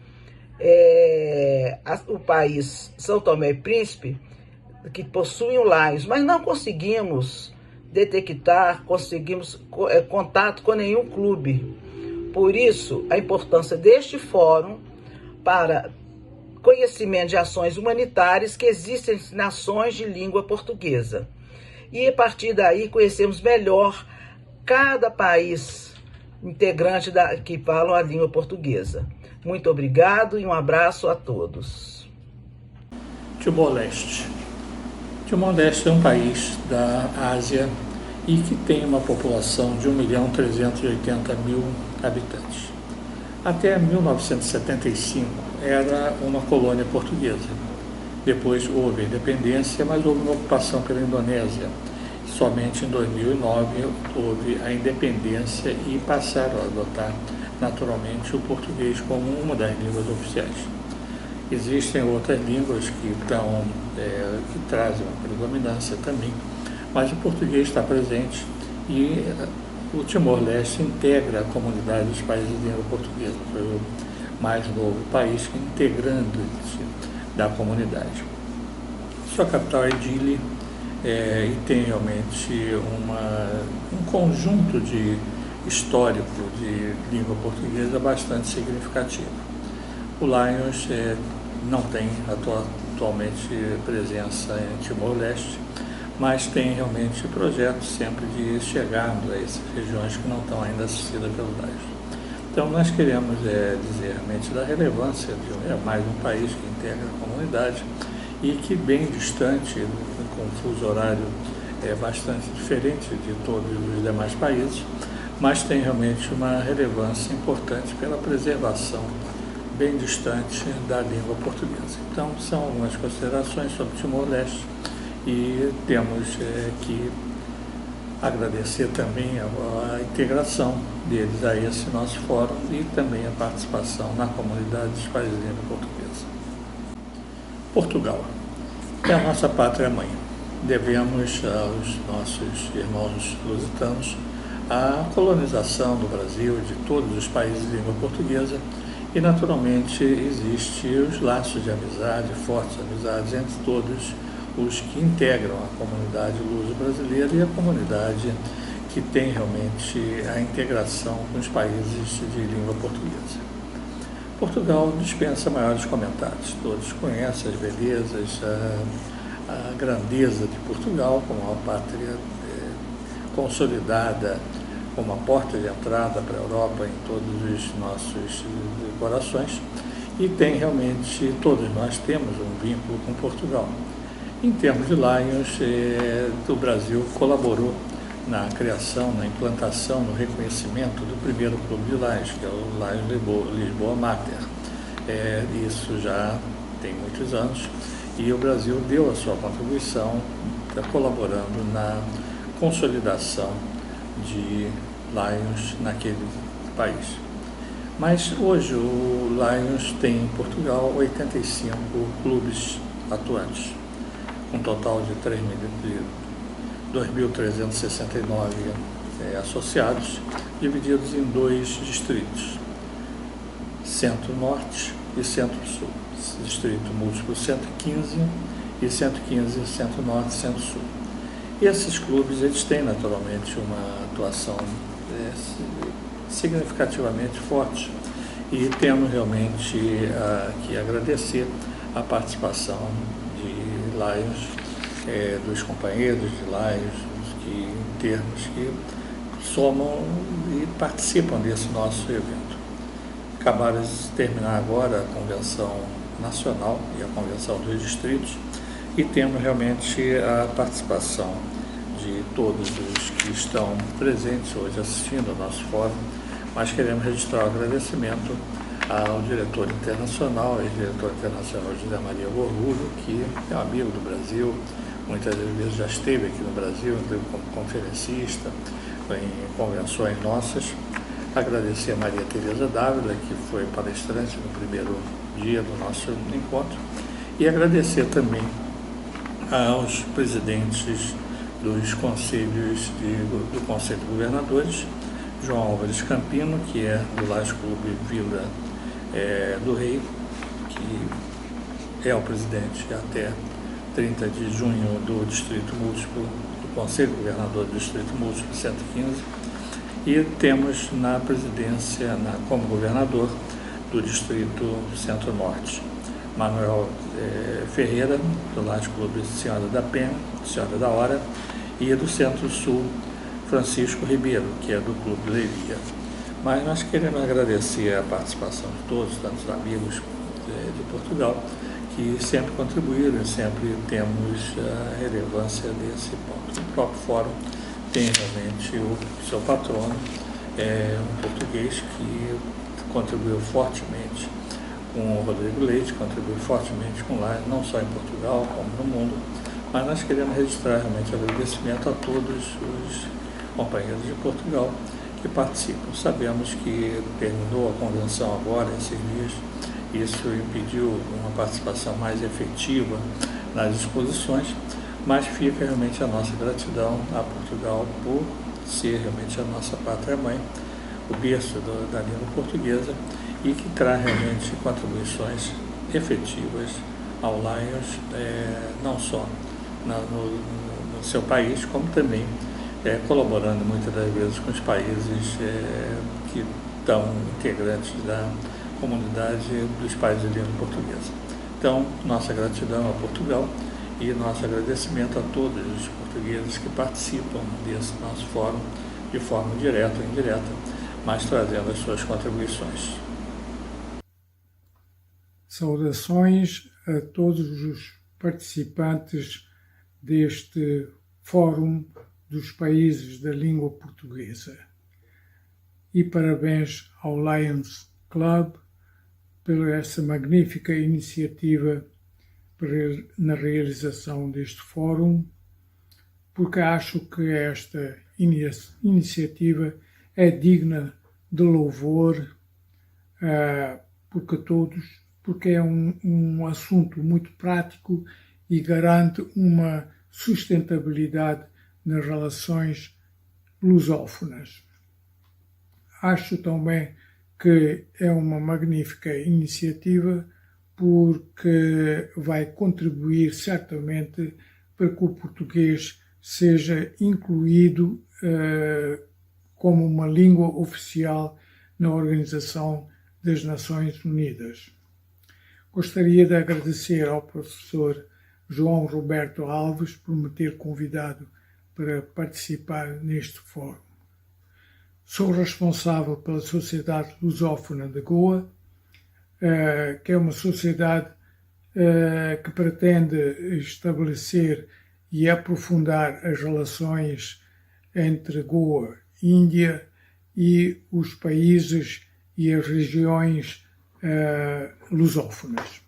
o país São Tomé e Príncipe, que possui o Laios, mas não conseguimos detectar, contato com nenhum clube. Por isso, a importância deste fórum para conhecimento de ações humanitárias que existem em nações de língua portuguesa. E a partir daí conhecemos melhor cada país integrante que falam a língua portuguesa. Muito obrigado e um abraço a todos. Timor-Leste. Timor-Leste é um país da Ásia e que tem uma população de 1.380.000 habitantes. Até 1975 era uma colônia portuguesa. Depois houve a independência, mas houve uma ocupação pela Indonésia. Somente em 2009 houve a independência e passaram a adotar naturalmente o português como uma das línguas oficiais. Existem outras línguas que trazem uma predominância também, mas o português está presente e o Timor-Leste integra a comunidade dos países de língua portuguesa. Foi o mais novo país que integrando-se da comunidade. Sua capital é Dili e tem realmente um conjunto histórico de língua portuguesa bastante significativo. O Lions não tem atualmente presença em Timor-Leste, mas tem realmente projetos sempre de chegando a essas regiões que não estão ainda assistidas pelo Lions. Então nós queremos dizer realmente da relevância de mais um país que integra a comunidade e que bem distante, com um fuso horário bastante diferente de todos os demais países, mas tem realmente uma relevância importante pela preservação bem distante da língua portuguesa. Então, são algumas considerações sobre Timor-Leste e temos que agradecer também a integração deles a esse nosso fórum e também a participação na comunidade dos países de língua portuguesa. Portugal é a nossa pátria-mãe. Devemos aos nossos irmãos lusitanos a colonização do Brasil, de todos os países de língua portuguesa, e naturalmente existem os laços de amizade, fortes amizades entre todos os que integram a comunidade luso-brasileira e a comunidade que tem realmente a integração com os países de língua portuguesa. Portugal dispensa maiores comentários, todos conhecem as belezas, a grandeza de Portugal como uma pátria consolidada, como uma porta de entrada para a Europa em todos os nossos corações, e tem realmente, todos nós temos um vínculo com Portugal. Em termos de Lions, o Brasil colaborou na criação, na implantação, no reconhecimento do primeiro clube de Lions, que é o Lions Lisboa Mater. Isso já tem muitos anos, e o Brasil deu a sua contribuição, colaborando na consolidação de Lions naquele país. Mas hoje o Lions tem em Portugal 85 clubes atuantes, um total de 2.369 associados, divididos em 2 distritos, Centro-Norte e Centro-Sul, distrito múltiplo 115 e 115 Centro-Norte e Centro-Sul. E esses clubes, eles têm naturalmente uma atuação significativamente forte, e temos realmente que agradecer a participação de Lions, dos companheiros de Lions, que em termos que somam e participam desse nosso evento. Acabaram de terminar agora a convenção nacional e a convenção dos distritos, e temos realmente a participação de todos os que estão presentes hoje assistindo ao nosso fórum, mas queremos registrar o agradecimento ao diretor internacional, ex-diretor internacional José Maria Borrulho, que é um amigo do Brasil, muitas vezes já esteve aqui no Brasil, como conferencista, em convenções nossas. Agradecer a Maria Tereza Dávila, que foi palestrante no primeiro dia do nosso encontro, e agradecer também aos presidentes dos conselhos do Conselho de Governadores, João Álvares Campino, que é do Lions Clube Vila do Rei, que é o presidente até 30 de junho do Distrito Múltiplo, do Conselho Governador do Distrito Múltiplo 115, e temos na presidência, como governador do Distrito Centro-Norte, Manuel Ferreira, do Lions Clube Senhora da Penha, Senhora da Hora, e do Centro-Sul, Francisco Ribeiro, que é do Clube Leiria. Mas nós queremos agradecer a participação de todos, tantos amigos de Portugal, que sempre contribuíram e sempre temos a relevância desse ponto. O próprio fórum tem realmente o seu patrono, um português que contribuiu fortemente com o Rodrigo Leite, contribuiu fortemente com Lions, não só em Portugal, como no mundo, mas nós queremos registrar realmente agradecimento a todos os companheiros de Portugal que participam. Sabemos que terminou a convenção agora, esses dias, isso impediu uma participação mais efetiva nas exposições, mas fica realmente a nossa gratidão a Portugal por ser realmente a nossa pátria-mãe, o berço da língua portuguesa, e que traz realmente contribuições efetivas ao Lions, não só no seu país, como também colaborando muitas das vezes com os países que estão integrantes da comunidade dos países de língua portuguesa. Então, nossa gratidão a Portugal e nosso agradecimento a todos os portugueses que participam desse nosso fórum de forma direta ou indireta, mas trazendo as suas contribuições. Saudações a todos os participantes deste Fórum dos Países da Língua Portuguesa. E parabéns ao Lions Club por essa magnífica iniciativa na realização deste fórum, porque acho que esta iniciativa é digna de louvor, porque é um assunto muito prático e garante uma sustentabilidade nas relações lusófonas. Acho também que é uma magnífica iniciativa porque vai contribuir certamente para que o português seja incluído como uma língua oficial na Organização das Nações Unidas. Gostaria de agradecer ao professor João Roberto Alves por me ter convidado para participar neste fórum. Sou responsável pela Sociedade Lusófona de Goa, que é uma sociedade que pretende estabelecer e aprofundar as relações entre Goa, Índia e os países e as regiões lusófonas.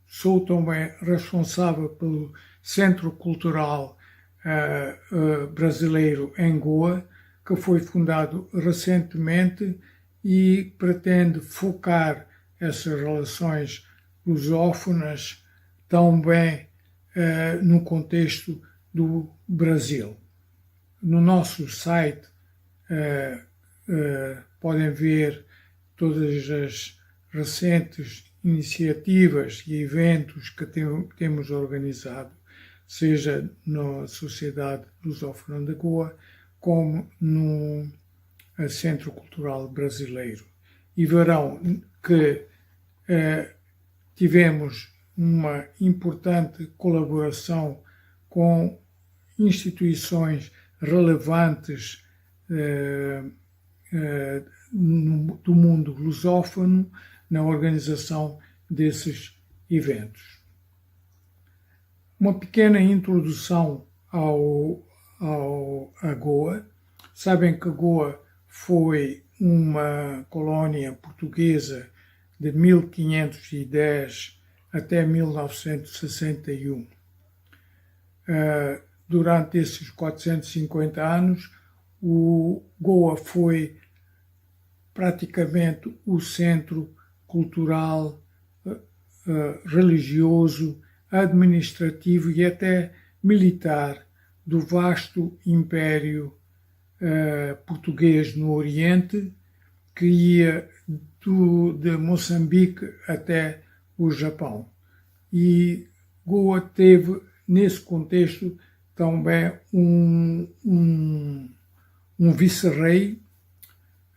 Sou também responsável pelo Centro Cultural Brasileiro em Goa, que foi fundado recentemente e pretende focar essas relações lusófonas também no contexto do Brasil. No nosso site podem ver todas as recentes iniciativas e eventos que temos organizado, seja na Sociedade Lusófona de Goa, como no Centro Cultural Brasileiro. E verão que tivemos uma importante colaboração com instituições relevantes do mundo lusófono na organização desses eventos. Uma pequena introdução a Goa. Sabem que Goa foi uma colónia portuguesa de 1510 até 1961. Durante esses 450 anos, o Goa foi praticamente o centro cultural, religioso, administrativo e até militar do vasto império português no Oriente, que ia de Moçambique até o Japão. E Goa teve, nesse contexto, também um vice-rei.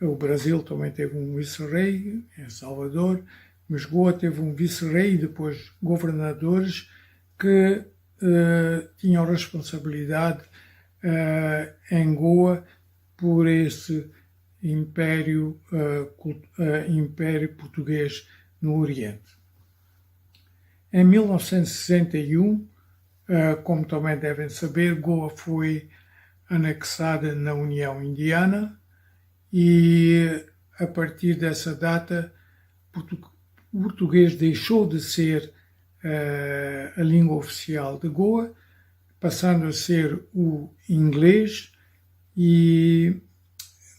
O Brasil também teve um vice-rei, em Salvador, mas Goa teve um vice-rei e depois governadores que tinham responsabilidade em Goa por esse império português no Oriente. Em 1961, como também devem saber, Goa foi anexada na União Indiana e, a partir dessa data, o português deixou de ser a língua oficial de Goa, passando a ser o inglês e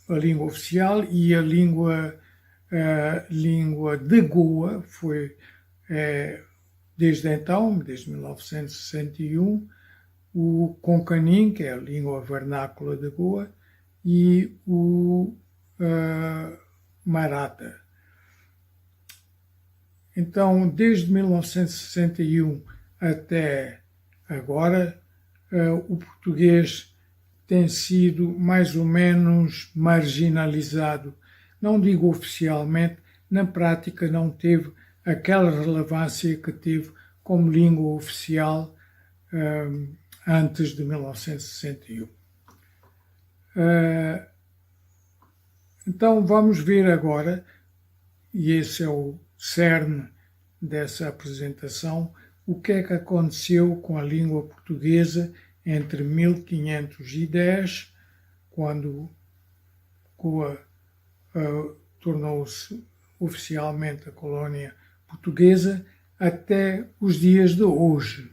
a língua oficial, e a língua de Goa foi, desde então, desde 1961, o Konkanin, que é a língua vernácula de Goa, e o Maratha. Então, desde 1961 até agora, o português tem sido mais ou menos marginalizado. Não digo oficialmente, na prática não teve aquela relevância que teve como língua oficial antes de 1961. Então vamos ver agora, e esse é o cerne dessa apresentação, o que é que aconteceu com a língua portuguesa entre 1510, quando Goa tornou-se oficialmente a colónia portuguesa, até os dias de hoje.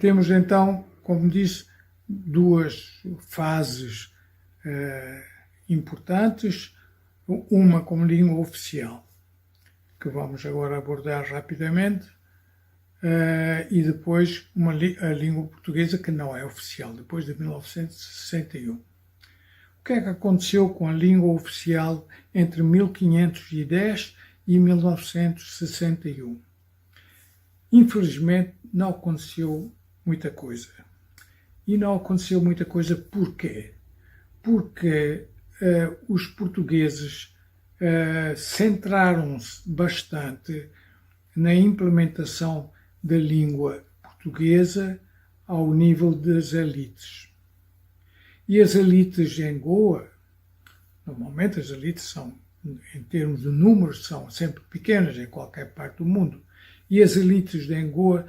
Temos então, como disse, duas fases importantes, uma como língua oficial, que vamos agora abordar rapidamente, e depois a língua portuguesa que não é oficial, depois de 1961. O que é que aconteceu com a língua oficial entre 1510 e 1961? Infelizmente, não aconteceu muita coisa. E não aconteceu muita coisa porquê? Porque os portugueses centraram-se bastante na implementação da língua portuguesa ao nível das elites. E as elites em Goa, normalmente as elites são, em termos de números, são sempre pequenas em qualquer parte do mundo. E as elites de Goa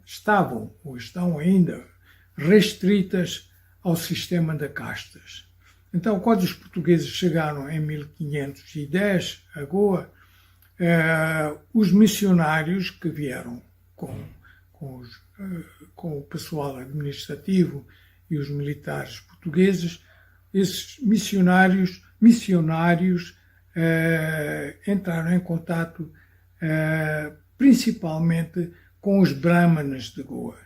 estavam ou estão ainda restritas ao sistema de castas. Então, quando os portugueses chegaram em 1510 a Goa, os missionários que vieram com o pessoal administrativo e os militares portugueses, esses missionários entraram em contato principalmente com os brahmanes de Goa.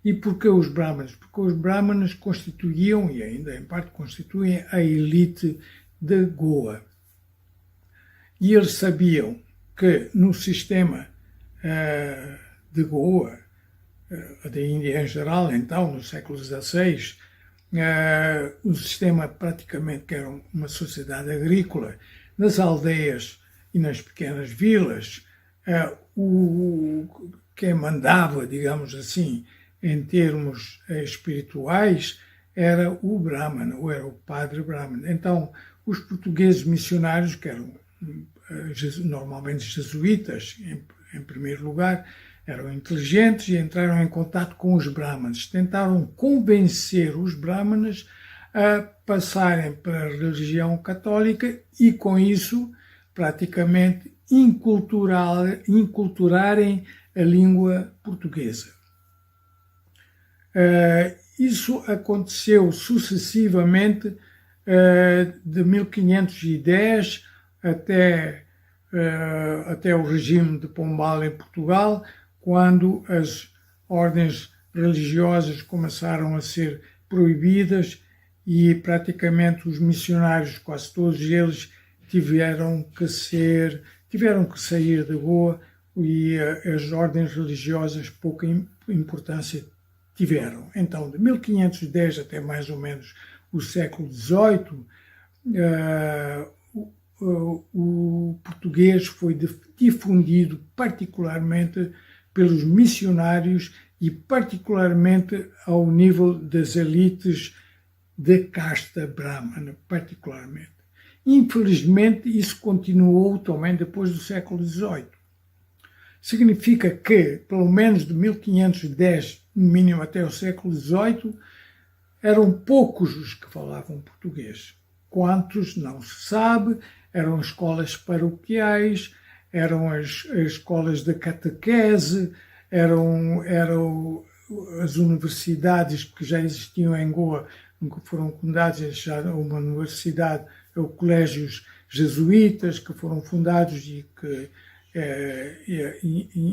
E por que os brahmanes? Porque os brahmanes constituíam, e ainda em parte constituem, a elite de Goa. E eles sabiam que no sistema de Goa, da Índia em geral, então, no século XVI, o sistema praticamente que era uma sociedade agrícola, nas aldeias e nas pequenas vilas, quem mandava, digamos assim, em termos espirituais, era o Brahman, ou era o padre Brahman. Então, os portugueses missionários, que eram normalmente jesuítas, em primeiro lugar, eram inteligentes e entraram em contato com os brahmanes. Tentaram convencer os brahmanes a passarem para a religião católica e, com isso, praticamente inculturarem a língua portuguesa. Isso aconteceu sucessivamente de 1510 até o regime de Pombal em Portugal, quando as ordens religiosas começaram a ser proibidas e praticamente os missionários, quase todos eles, tiveram que sair de Goa e as ordens religiosas pouca importância tiveram. Então, de 1510 até mais ou menos o século XVIII, o português foi difundido particularmente pelos missionários e particularmente ao nível das elites de casta brahmana, particularmente. Infelizmente, isso continuou também depois do século XVIII. Significa que, pelo menos de 1510, no mínimo até o século XVIII, eram poucos os que falavam português. Quantos, não se sabe, eram escolas paroquiais, eram as escolas de catequese, eram as universidades que já existiam em Goa, que foram fundadas, já uma universidade, ou colégios jesuítas que foram fundados e que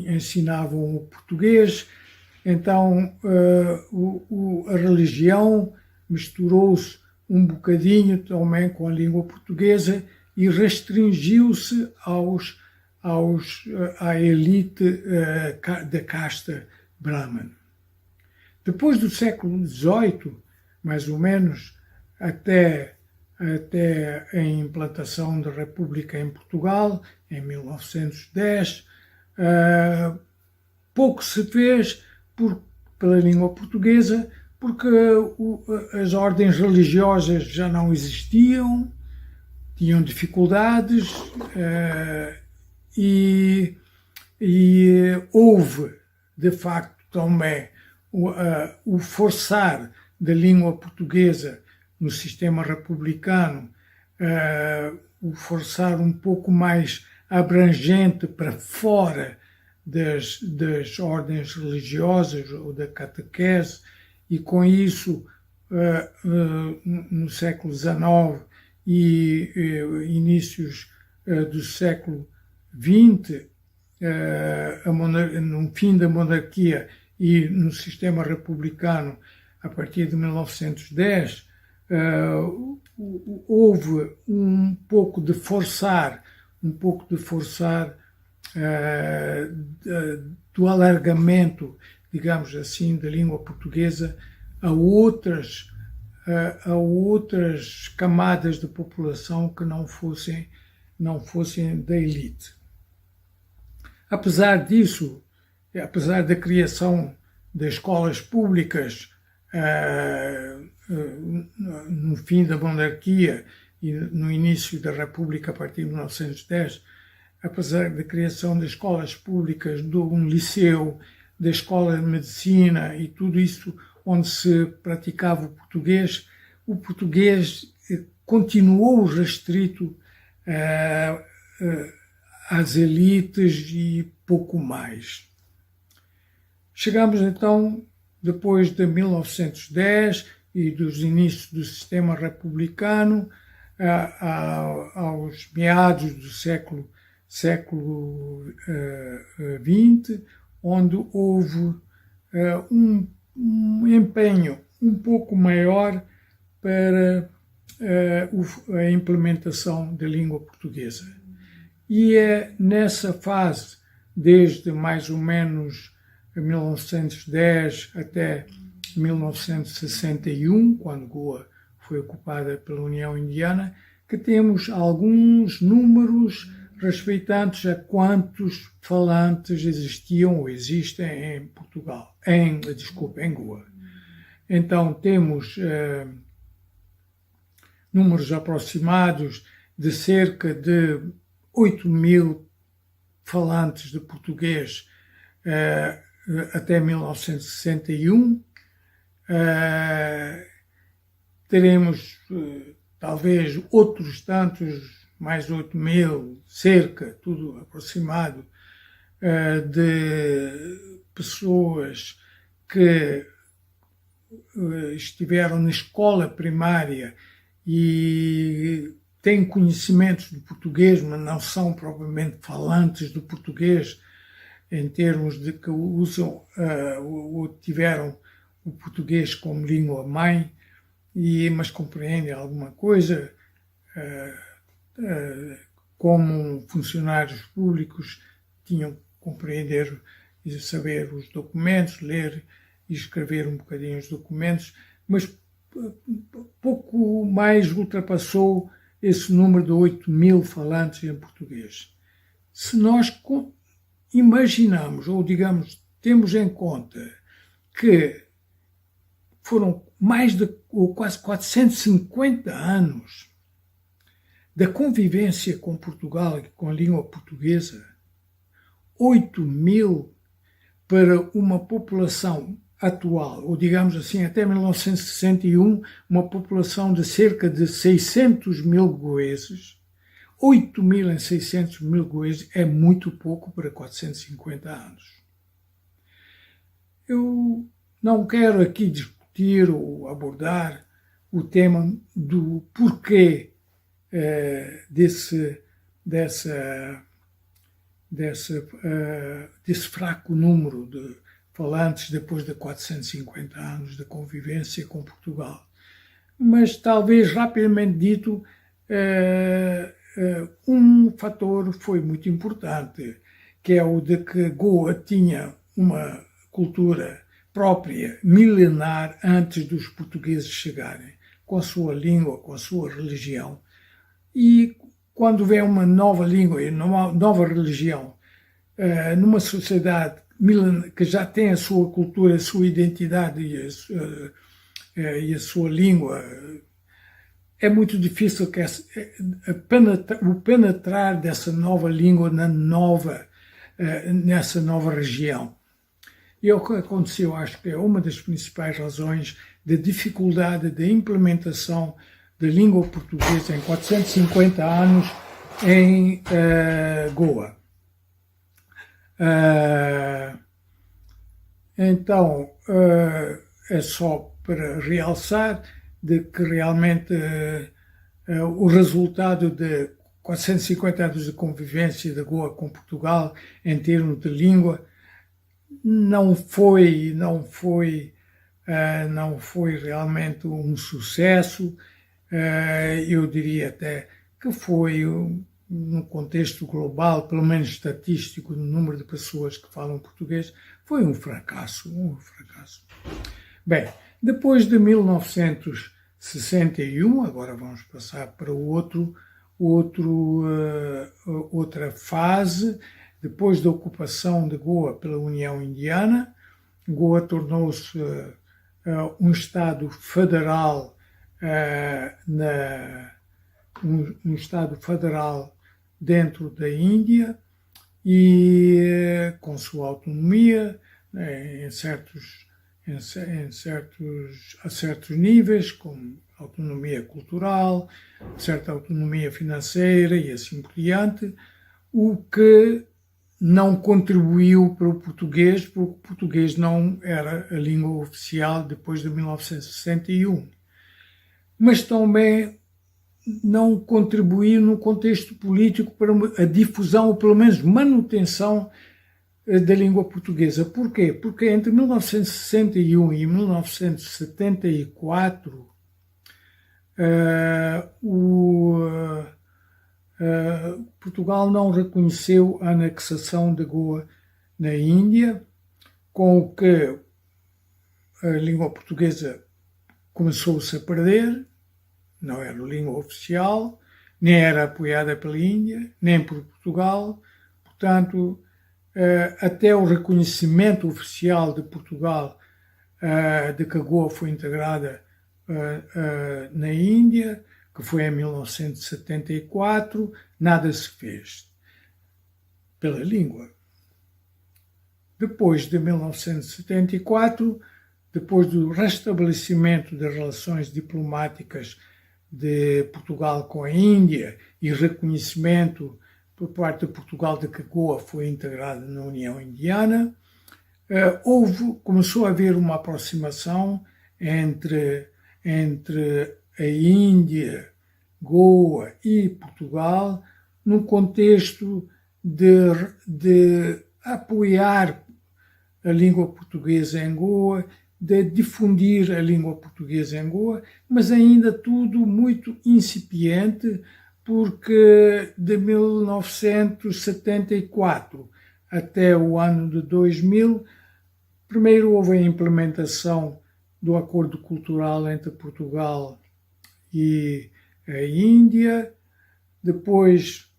ensinavam o português. Então, a religião misturou-se um bocadinho também com a língua portuguesa e restringiu-se à elite da casta Brahman. Depois do século XVIII, mais ou menos, até a implantação da República em Portugal, em 1910, pouco se fez pela língua portuguesa, porque as ordens religiosas já não existiam, tinham dificuldades e houve, de facto, também o forçar da língua portuguesa no sistema republicano, o forçar um pouco mais abrangente para fora das ordens religiosas ou da catequese, e com isso, no século XIX e inícios do século XX, no fim da monarquia e no sistema republicano, a partir de 1910, houve um pouco de forçar do alargamento, digamos assim, da língua portuguesa a outras camadas de população que não fossem da elite. Apesar disso, apesar da criação das escolas públicas no fim da monarquia e no início da República a partir de 1910, apesar da criação das escolas públicas, de um liceu, da escola de medicina e tudo isso onde se praticava o português continuou restrito às elites e pouco mais. Chegamos então, depois de 1910 e dos inícios do sistema republicano, aos meados do século XX, onde houve um empenho um pouco maior para a implementação da língua portuguesa. E é nessa fase, desde mais ou menos 1910 até 1961, quando Goa foi ocupada pela União Indiana, que temos alguns números respeitantes a quantos falantes existiam ou existem em Portugal, em Goa. Então temos números aproximados de cerca de 8.000 falantes de português até 1961. Teremos talvez outros tantos, mais 8.000, cerca, tudo aproximado, de pessoas que estiveram na escola primária e têm conhecimentos de português, mas não são propriamente falantes do português, em termos de que usam ou tiveram o português como língua mãe, mas compreendem alguma coisa, como funcionários públicos tinham que compreender e saber os documentos, ler e escrever um bocadinho os documentos, mas pouco mais ultrapassou esse número de 8.000 falantes em português. Se nós imaginamos, ou digamos, temos em conta que foram mais de ou quase 450 anos da convivência com Portugal e com a língua portuguesa, 8.000 para uma população atual, ou digamos assim, até 1961, uma população de cerca de 600.000 goeses, 8.000 em 600.000 goeses é muito pouco para 450 anos. Eu não quero aqui discutir ou abordar o tema do porquê desse fraco número de falantes depois de 450 anos de convivência com Portugal. Mas talvez, rapidamente dito, um fator foi muito importante, que é o de que Goa tinha uma cultura própria, milenar, antes dos portugueses chegarem, com a sua língua, com a sua religião. E quando vem uma nova língua e uma nova religião, numa sociedade que já tem a sua cultura, a sua identidade e a sua língua, é muito difícil o penetrar dessa nova língua nessa nova região. E o que aconteceu, acho que é uma das principais razões da dificuldade de implementação da língua portuguesa em 450 anos em Goa. Então, é só para realçar de que realmente o resultado de 450 anos de convivência de Goa com Portugal em termos de língua não foi realmente um sucesso. Eu diria até que foi, no contexto global, pelo menos estatístico, no número de pessoas que falam português, foi um fracasso. Bem, depois de 1961, agora vamos passar para outra fase. Depois da ocupação de Goa pela União Indiana, Goa tornou-se um Estado federal um Estado federal dentro da Índia e com sua autonomia a certos níveis, como autonomia cultural, certa autonomia financeira e assim por diante, o que não contribuiu para o português, porque o português não era a língua oficial depois de 1961. Mas também não contribuiu no contexto político para a difusão, ou pelo menos manutenção da língua portuguesa. Por quê? Porque entre 1961 e 1974, Portugal não reconheceu a anexação de Goa na Índia, com o que a língua portuguesa começou-se a perder, não era a língua oficial, nem era apoiada pela Índia, nem por Portugal. Portanto, até o reconhecimento oficial de Portugal de que Goa foi integrada na Índia, que foi em 1974, nada se fez pela língua. Depois de 1974, depois do restabelecimento das relações diplomáticas de Portugal com a Índia e reconhecimento por parte de Portugal de que Goa foi integrada na União Indiana, começou a haver uma aproximação entre a Índia, Goa e Portugal, no contexto de apoiar a língua portuguesa em Goa, de difundir a língua portuguesa em Goa, mas ainda tudo muito incipiente, porque de 1974 até o ano de 2000, primeiro houve a implementação do acordo cultural entre Portugal e a Índia, depois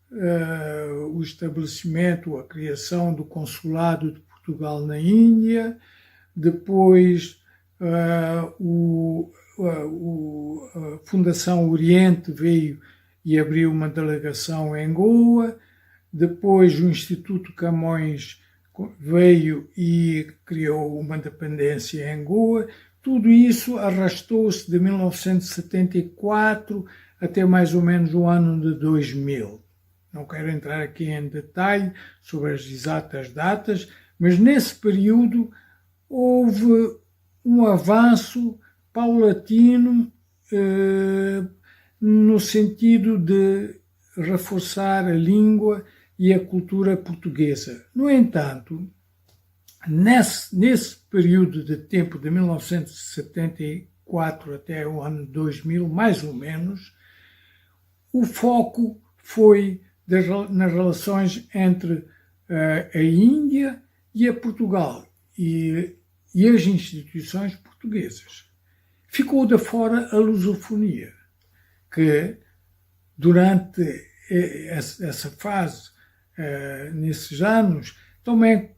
o estabelecimento, a criação do consulado de Portugal na Índia, depois a Fundação Oriente veio e abriu uma delegação em Goa, depois o Instituto Camões veio e criou uma dependência em Goa. Tudo isso arrastou-se de 1974 até mais ou menos o ano de 2000. Não quero entrar aqui em detalhe sobre as exatas datas, mas nesse período houve um avanço paulatino no sentido de reforçar a língua e a cultura portuguesa. No entanto, nesse período de tempo de 1974 até o ano 2000, mais ou menos, o foco foi nas relações entre a Índia e a Portugal e as instituições portuguesas. Ficou de fora a lusofonia, que durante essa fase, nesses anos, também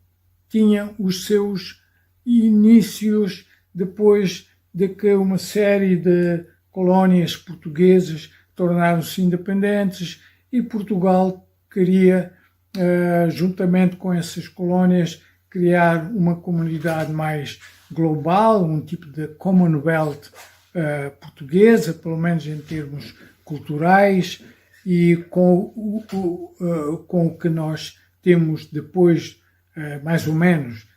tinha os seus inícios depois de que uma série de colónias portuguesas tornaram-se independentes e Portugal queria, juntamente com essas colónias, criar uma comunidade mais global, um tipo de Commonwealth portuguesa, pelo menos em termos culturais, e com o que nós temos depois, mais ou menos,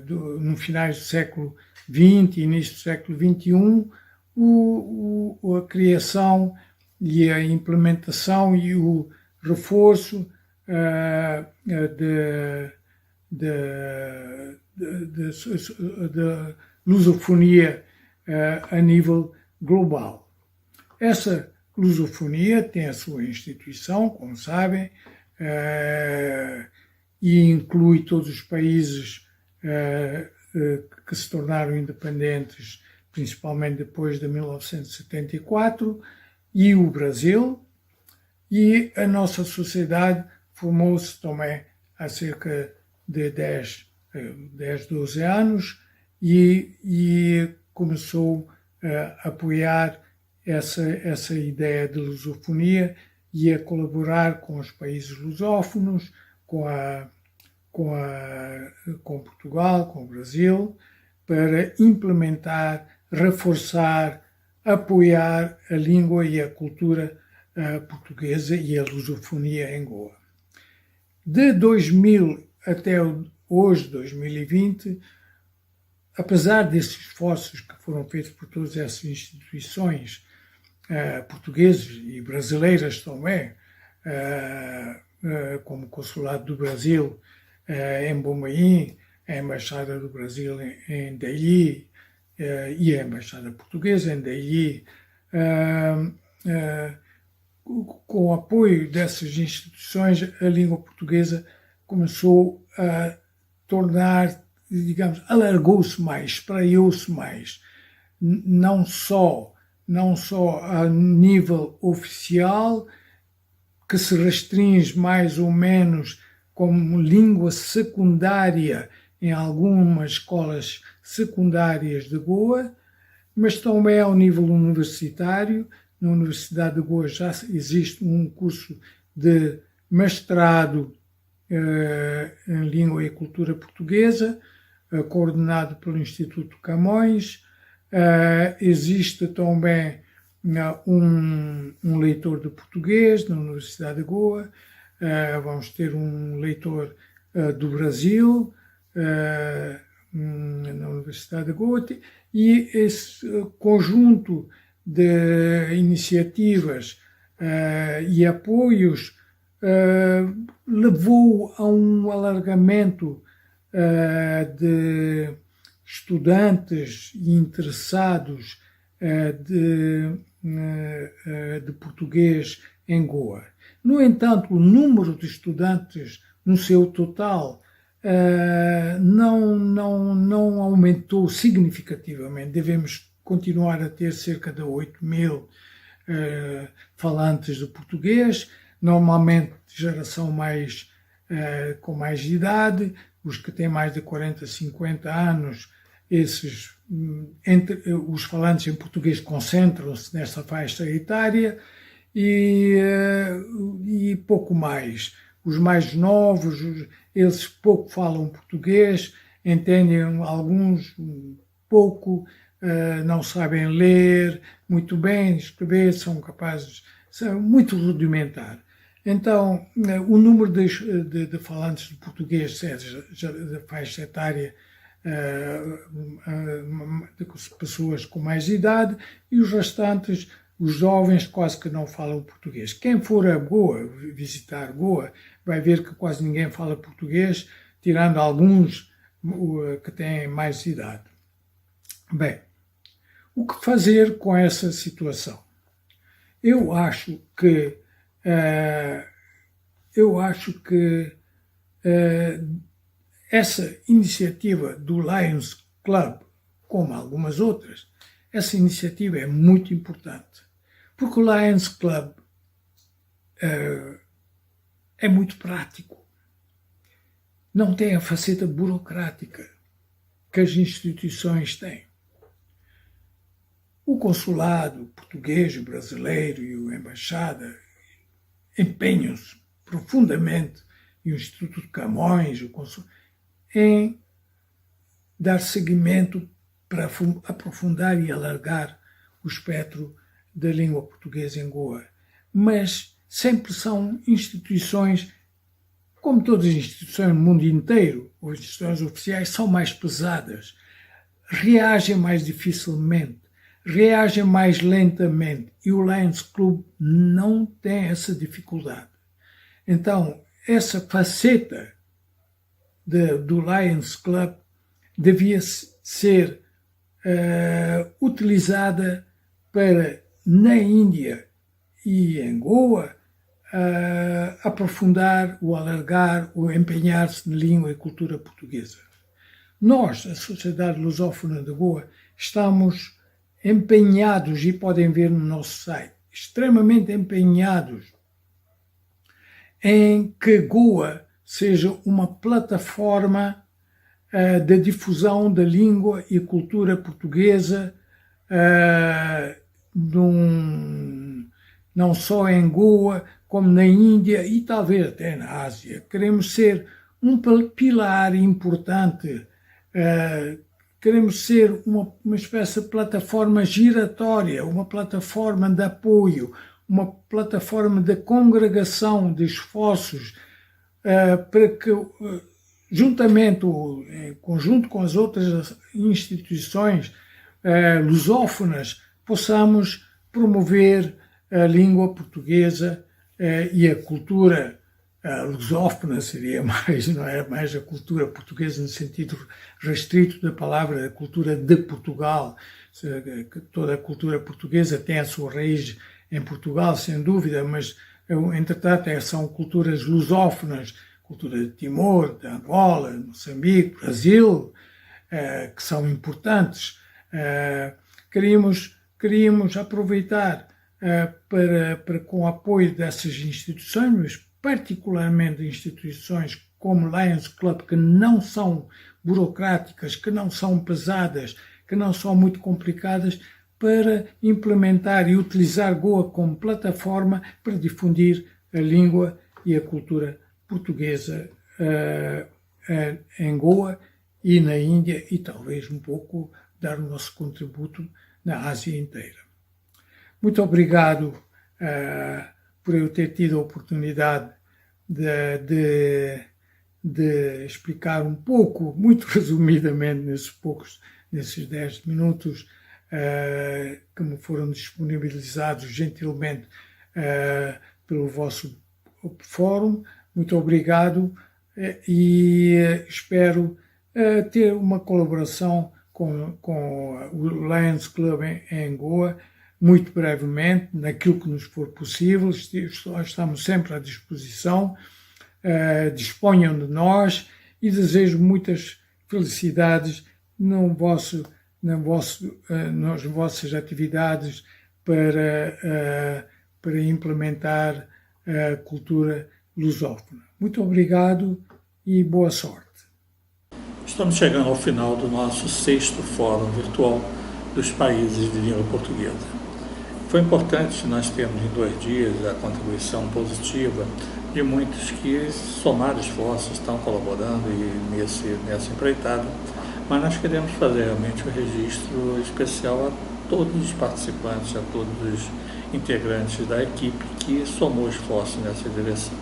no finais do século XX, início do século XXI, a criação e a implementação e o reforço da lusofonia a nível global. Essa lusofonia tem a sua instituição, como sabem, e inclui todos os países que se tornaram independentes, principalmente depois de 1974, e o Brasil, e a nossa sociedade formou-se também há cerca de 10, 12 anos e começou a apoiar essa ideia de lusofonia e a colaborar com os países lusófonos, com Portugal, com o Brasil, para implementar, reforçar, apoiar a língua e a cultura portuguesa e a lusofonia em Goa. De 2000 até hoje, 2020, apesar desses esforços que foram feitos por todas essas instituições portuguesas e brasileiras também, como o Consulado do Brasil em Bombaim, a Embaixada do Brasil em Delhi e a Embaixada Portuguesa em Delhi, com o apoio dessas instituições, a língua portuguesa começou a tornar, digamos, alargou-se mais, espraiou-se mais, não só a nível oficial, que se restringe mais ou menos como língua secundária em algumas escolas secundárias de Goa, mas também ao nível universitário. Na Universidade de Goa já existe um curso de mestrado em Língua e Cultura Portuguesa, coordenado pelo Instituto Camões. Existe também um leitor de português na Universidade de Goa. Vamos ter um leitor do Brasil na Universidade de Goa, e esse conjunto de iniciativas e apoios levou a um alargamento de estudantes e interessados de português em Goa. No entanto, o número de estudantes no seu total não aumentou significativamente. Devemos continuar a ter cerca de 8.000 falantes de português, normalmente de geração com mais idade. Os que têm mais de 40, 50 anos, os falantes em português concentram-se nessa faixa etária e pouco mais. Os mais novos, eles pouco falam português, entendem alguns pouco, não sabem ler muito bem, escrever, são muito rudimentar. Então, o número de falantes de português, seja da faixa etária de pessoas com mais idade, e os restantes, os jovens, quase que não falam português. Quem for a Goa, visitar Goa, vai ver que quase ninguém fala português, tirando alguns que têm mais idade. Bem, o que fazer com essa situação? Eu acho que essa iniciativa do Lions Club, como algumas outras, essa iniciativa é muito importante, porque o Lions Club é muito prático, não tem a faceta burocrática que as instituições têm. o consulado português, o brasileiro e a embaixada empenham-se profundamente, e o Instituto de Camões, em dar seguimento para aprofundar e alargar o espectro da língua portuguesa em Goa. Mas sempre são instituições, como todas as instituições no mundo inteiro, as instituições oficiais são mais pesadas, reagem mais dificilmente, reagem mais lentamente, e o Lions Club não tem essa dificuldade. Então, essa faceta do Lions Club devia ser utilizada para, na Índia e em Goa, aprofundar, ou alargar, ou empenhar-se na língua e cultura portuguesa. Nós, a Sociedade Lusófona de Goa, estamos empenhados, e podem ver no nosso site, extremamente empenhados em que Goa seja uma plataforma da difusão da língua e cultura portuguesa, não só em Goa, como na Índia e talvez até na Ásia. Queremos ser um pilar importante, queremos ser uma espécie de plataforma giratória, uma plataforma de apoio, uma plataforma de congregação de esforços para que, juntamente, em conjunto com as outras instituições lusófonas, possamos promover a língua portuguesa e a cultura lusófona, seria mais, não é mais a cultura portuguesa no sentido restrito da palavra, a cultura de Portugal. Toda a cultura portuguesa tem a sua raiz em Portugal, sem dúvida, mas, entretanto, são culturas lusófonas, cultura de Timor, de Angola, Moçambique, Brasil, que são importantes. Queríamos aproveitar para, com o apoio dessas instituições, mas particularmente instituições como Lions Club, que não são burocráticas, que não são pesadas, que não são muito complicadas, para implementar e utilizar Goa como plataforma para difundir a língua e a cultura portuguesa em Goa e na Índia, e talvez um pouco dar o nosso contributo na Ásia inteira. Muito obrigado por eu ter tido a oportunidade de explicar um pouco, muito resumidamente, nesses 10 minutos, que me foram disponibilizados gentilmente pelo vosso fórum. Muito obrigado e espero ter uma colaboração com o Lions Club em Goa muito brevemente, naquilo que nos for possível. Estamos sempre à disposição, disponham de nós, e desejo muitas felicidades nas vossas atividades para implementar a cultura lusófona. Muito obrigado e boa sorte. Estamos chegando ao final do nosso 6º Fórum Virtual dos Países de Língua Portuguesa. Foi importante nós termos em 2 dias a contribuição positiva de muitos que somaram esforços, estão colaborando nessa empreitada, mas nós queremos fazer realmente um registro especial a todos os participantes, a todos os integrantes da equipe que somou esforço nessa direção.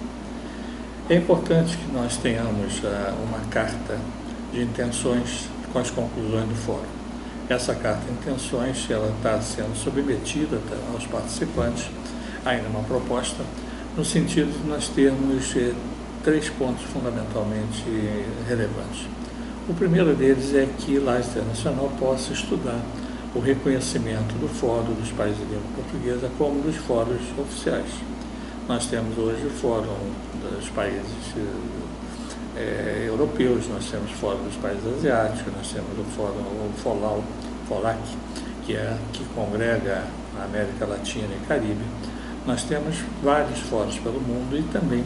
É importante que nós tenhamos uma carta de intenções com as conclusões do fórum. Essa carta de intenções está sendo submetida aos participantes, ainda uma proposta, no sentido de nós termos 3 pontos fundamentalmente relevantes. O primeiro deles é que a Lions Internacional possa estudar o reconhecimento do Fórum dos Países de Língua Portuguesa como dos fóruns oficiais. Nós temos hoje o Fórum dos Países europeus, nós temos o Fórum dos Países Asiáticos, nós temos o Fórum FOLAC, que congrega a América Latina e Caribe. Nós temos vários fóruns pelo mundo e também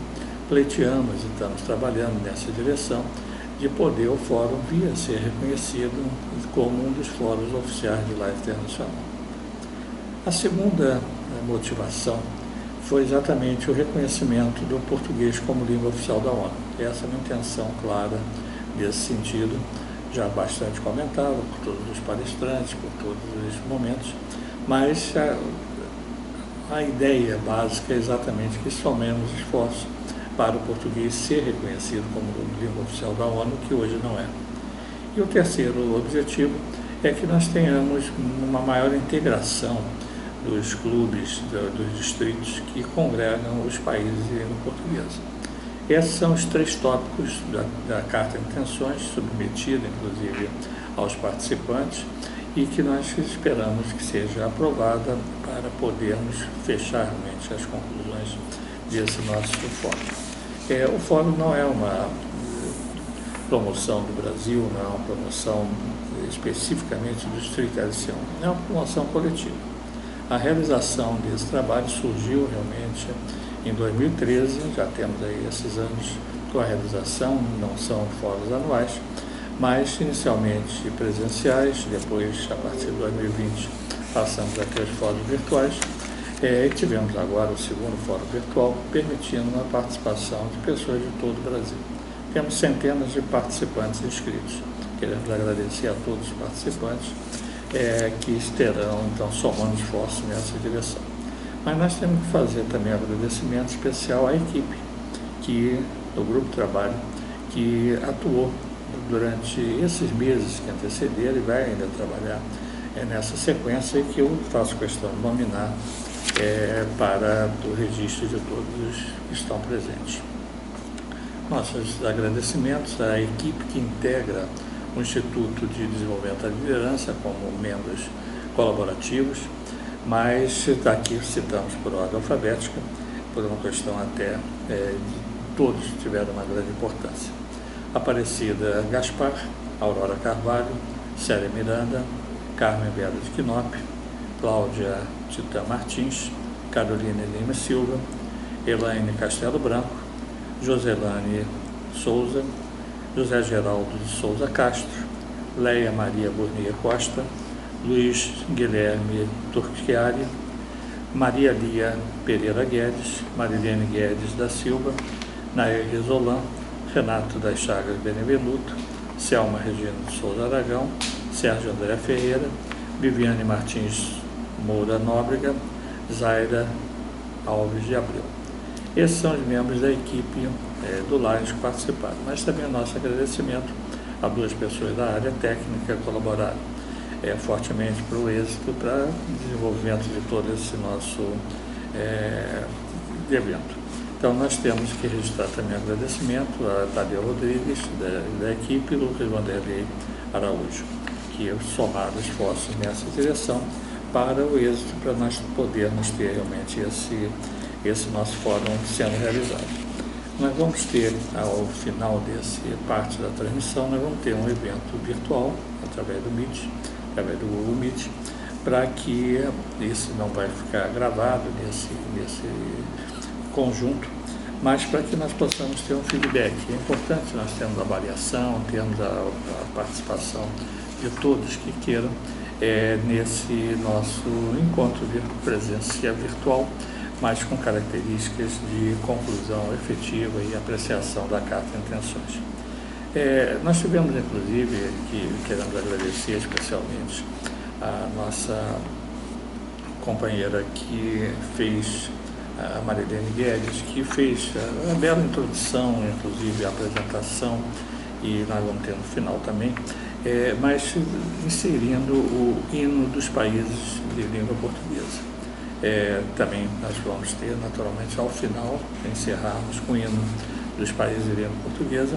pleiteamos e estamos trabalhando nessa direção de poder o fórum vir a ser reconhecido como um dos fóruns oficiais de Lions Internacional. A segunda motivação foi exatamente o reconhecimento do português como língua oficial da ONU. Essa é uma intenção clara nesse sentido, já bastante comentada por todos os palestrantes, por todos os momentos, mas a ideia básica é exatamente que somemos esforços para o português ser reconhecido como língua oficial da ONU, que hoje não é. E o terceiro objetivo é que nós tenhamos uma maior integração dos clubes, dos distritos que congregam os países de língua portuguesa. Esses são os 3 tópicos da Carta de Intenções, submetida inclusive aos participantes, e que nós esperamos que seja aprovada para podermos fechar realmente as conclusões desse nosso fórum. O fórum não é uma promoção do Brasil, não é uma promoção especificamente do Distrito LC1, é uma promoção coletiva. A realização desse trabalho surgiu realmente em 2013, já temos aí esses anos com a realização, não são fóruns anuais, mas inicialmente presenciais, depois, a partir de 2020, passamos a ter os fóruns virtuais, e tivemos agora o segundo fórum virtual, permitindo uma participação de pessoas de todo o Brasil. Temos centenas de participantes inscritos. Queremos agradecer a todos os participantes que estarão, então, somando esforços nessa direção. Mas nós temos que fazer também um agradecimento especial à equipe do Grupo de Trabalho que atuou durante esses meses que antecederam e vai ainda trabalhar nessa sequência, que eu faço questão de nominar para o registro de todos que estão presentes. Nossos agradecimentos à equipe que integra o Instituto de Desenvolvimento da Liderança como membros colaborativos, mas aqui citamos por ordem alfabética, por uma questão até todos tiveram uma grande importância. Aparecida Gaspar, Aurora Carvalho, Célia Miranda, Carmen Vera de Quinop, Cláudia Titã Martins, Carolina Lima Silva, Elaine Castelo Branco, Joselane Souza, José Geraldo de Souza Castro, Leia Maria Burnia Costa, Luiz Guilherme Turchiari, Maria Lia Pereira Guedes, Marilene Guedes da Silva, Nair Rizolan, Renato das Chagas Benevenuto, Selma Regina de Souza Aragão, Sérgio André Ferreira, Viviane Martins Moura Nóbrega, Zaira Alves de Abreu. Esses são os membros da equipe do Lions que participaram, mas também o nosso agradecimento a 2 pessoas da área técnica que colaboraram fortemente para o êxito, para o desenvolvimento de todo esse nosso evento. Então, nós temos que registrar também agradecimento a Tadeu Rodrigues, da equipe, e Lucas Vanderlei Araújo, que somaram esforços nessa direção para o êxito, para nós podermos ter realmente esse nosso fórum sendo realizado. Nós vamos ter, ao final desse parte da transmissão, nós vamos ter um evento virtual, através do Meet, através do Google Meet, para que isso não vai ficar gravado nesse conjunto, mas para que nós possamos ter um feedback. É importante nós termos a avaliação, termos a participação de todos que queiram nesse nosso encontro presencial virtual, mas com características de conclusão efetiva e apreciação da Carta de Intenções. Nós tivemos, inclusive, que queremos agradecer especialmente a nossa companheira que fez, a Marilene Guedes, que fez a bela introdução, inclusive a apresentação, e nós vamos ter no final também, mas inserindo o hino dos países de língua portuguesa. Também nós vamos ter, naturalmente, ao final, encerrarmos com o hino dos países de língua portuguesa,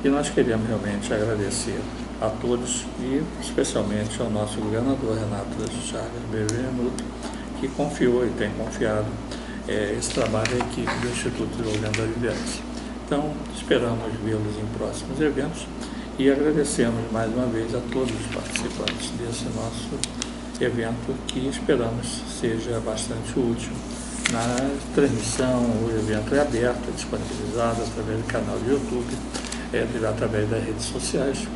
e nós queremos realmente agradecer a todos e especialmente ao nosso governador Renato das Chagas Benevenuto, que confiou e tem confiado esse trabalho à equipe do Instituto de Desenvolvimento da Liderança. Então, esperamos vê-los em próximos eventos e agradecemos mais uma vez a todos os participantes desse nosso evento, que esperamos seja bastante útil na transmissão. O evento é aberto, é disponibilizado através do canal do YouTube, através das redes sociais,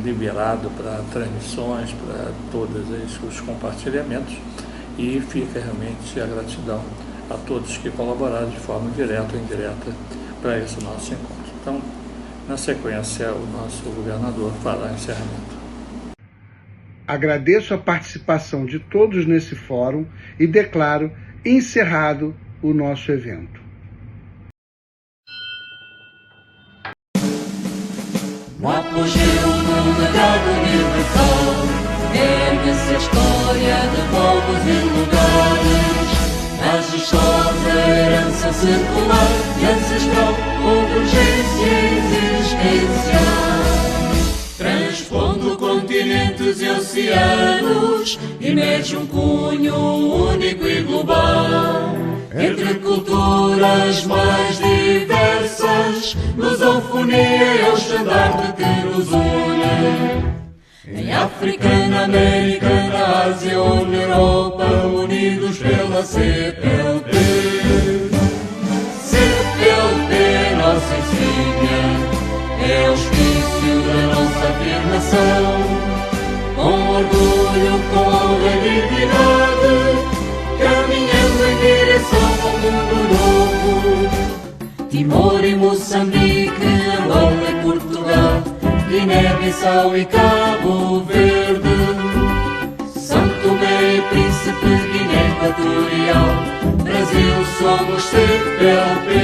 liberado para transmissões, para todos os compartilhamentos, e fica realmente a gratidão a todos que colaboraram de forma direta ou indireta para esse nosso encontro. Então, na sequência, o nosso governador fará encerramento. Agradeço a participação de todos nesse fórum e declaro encerrado o nosso evento. No apogeu do legado universal, ergue-se a história de povos e lugares. Majestosa herança circular e ancestral, convergência existencial. Transpondo continentes e oceanos, emerge um cunho único e global. Entre culturas mais diversas, lusofonia é o estandarte que nos une. Em África, na América, na Ásia ou na Europa, unidos pela CPLP. CPLP, nossa insígnia, é o auspício da nossa afirmação. Com orgulho, com honra e dignidade, caminhando em direção ao mundo novo. Timor e Moçambique, Angola e Portugal, Guiné-Bissau e Cabo Verde, São Tomé e Príncipe, Guiné Equatorial, Brasil somos CPLP.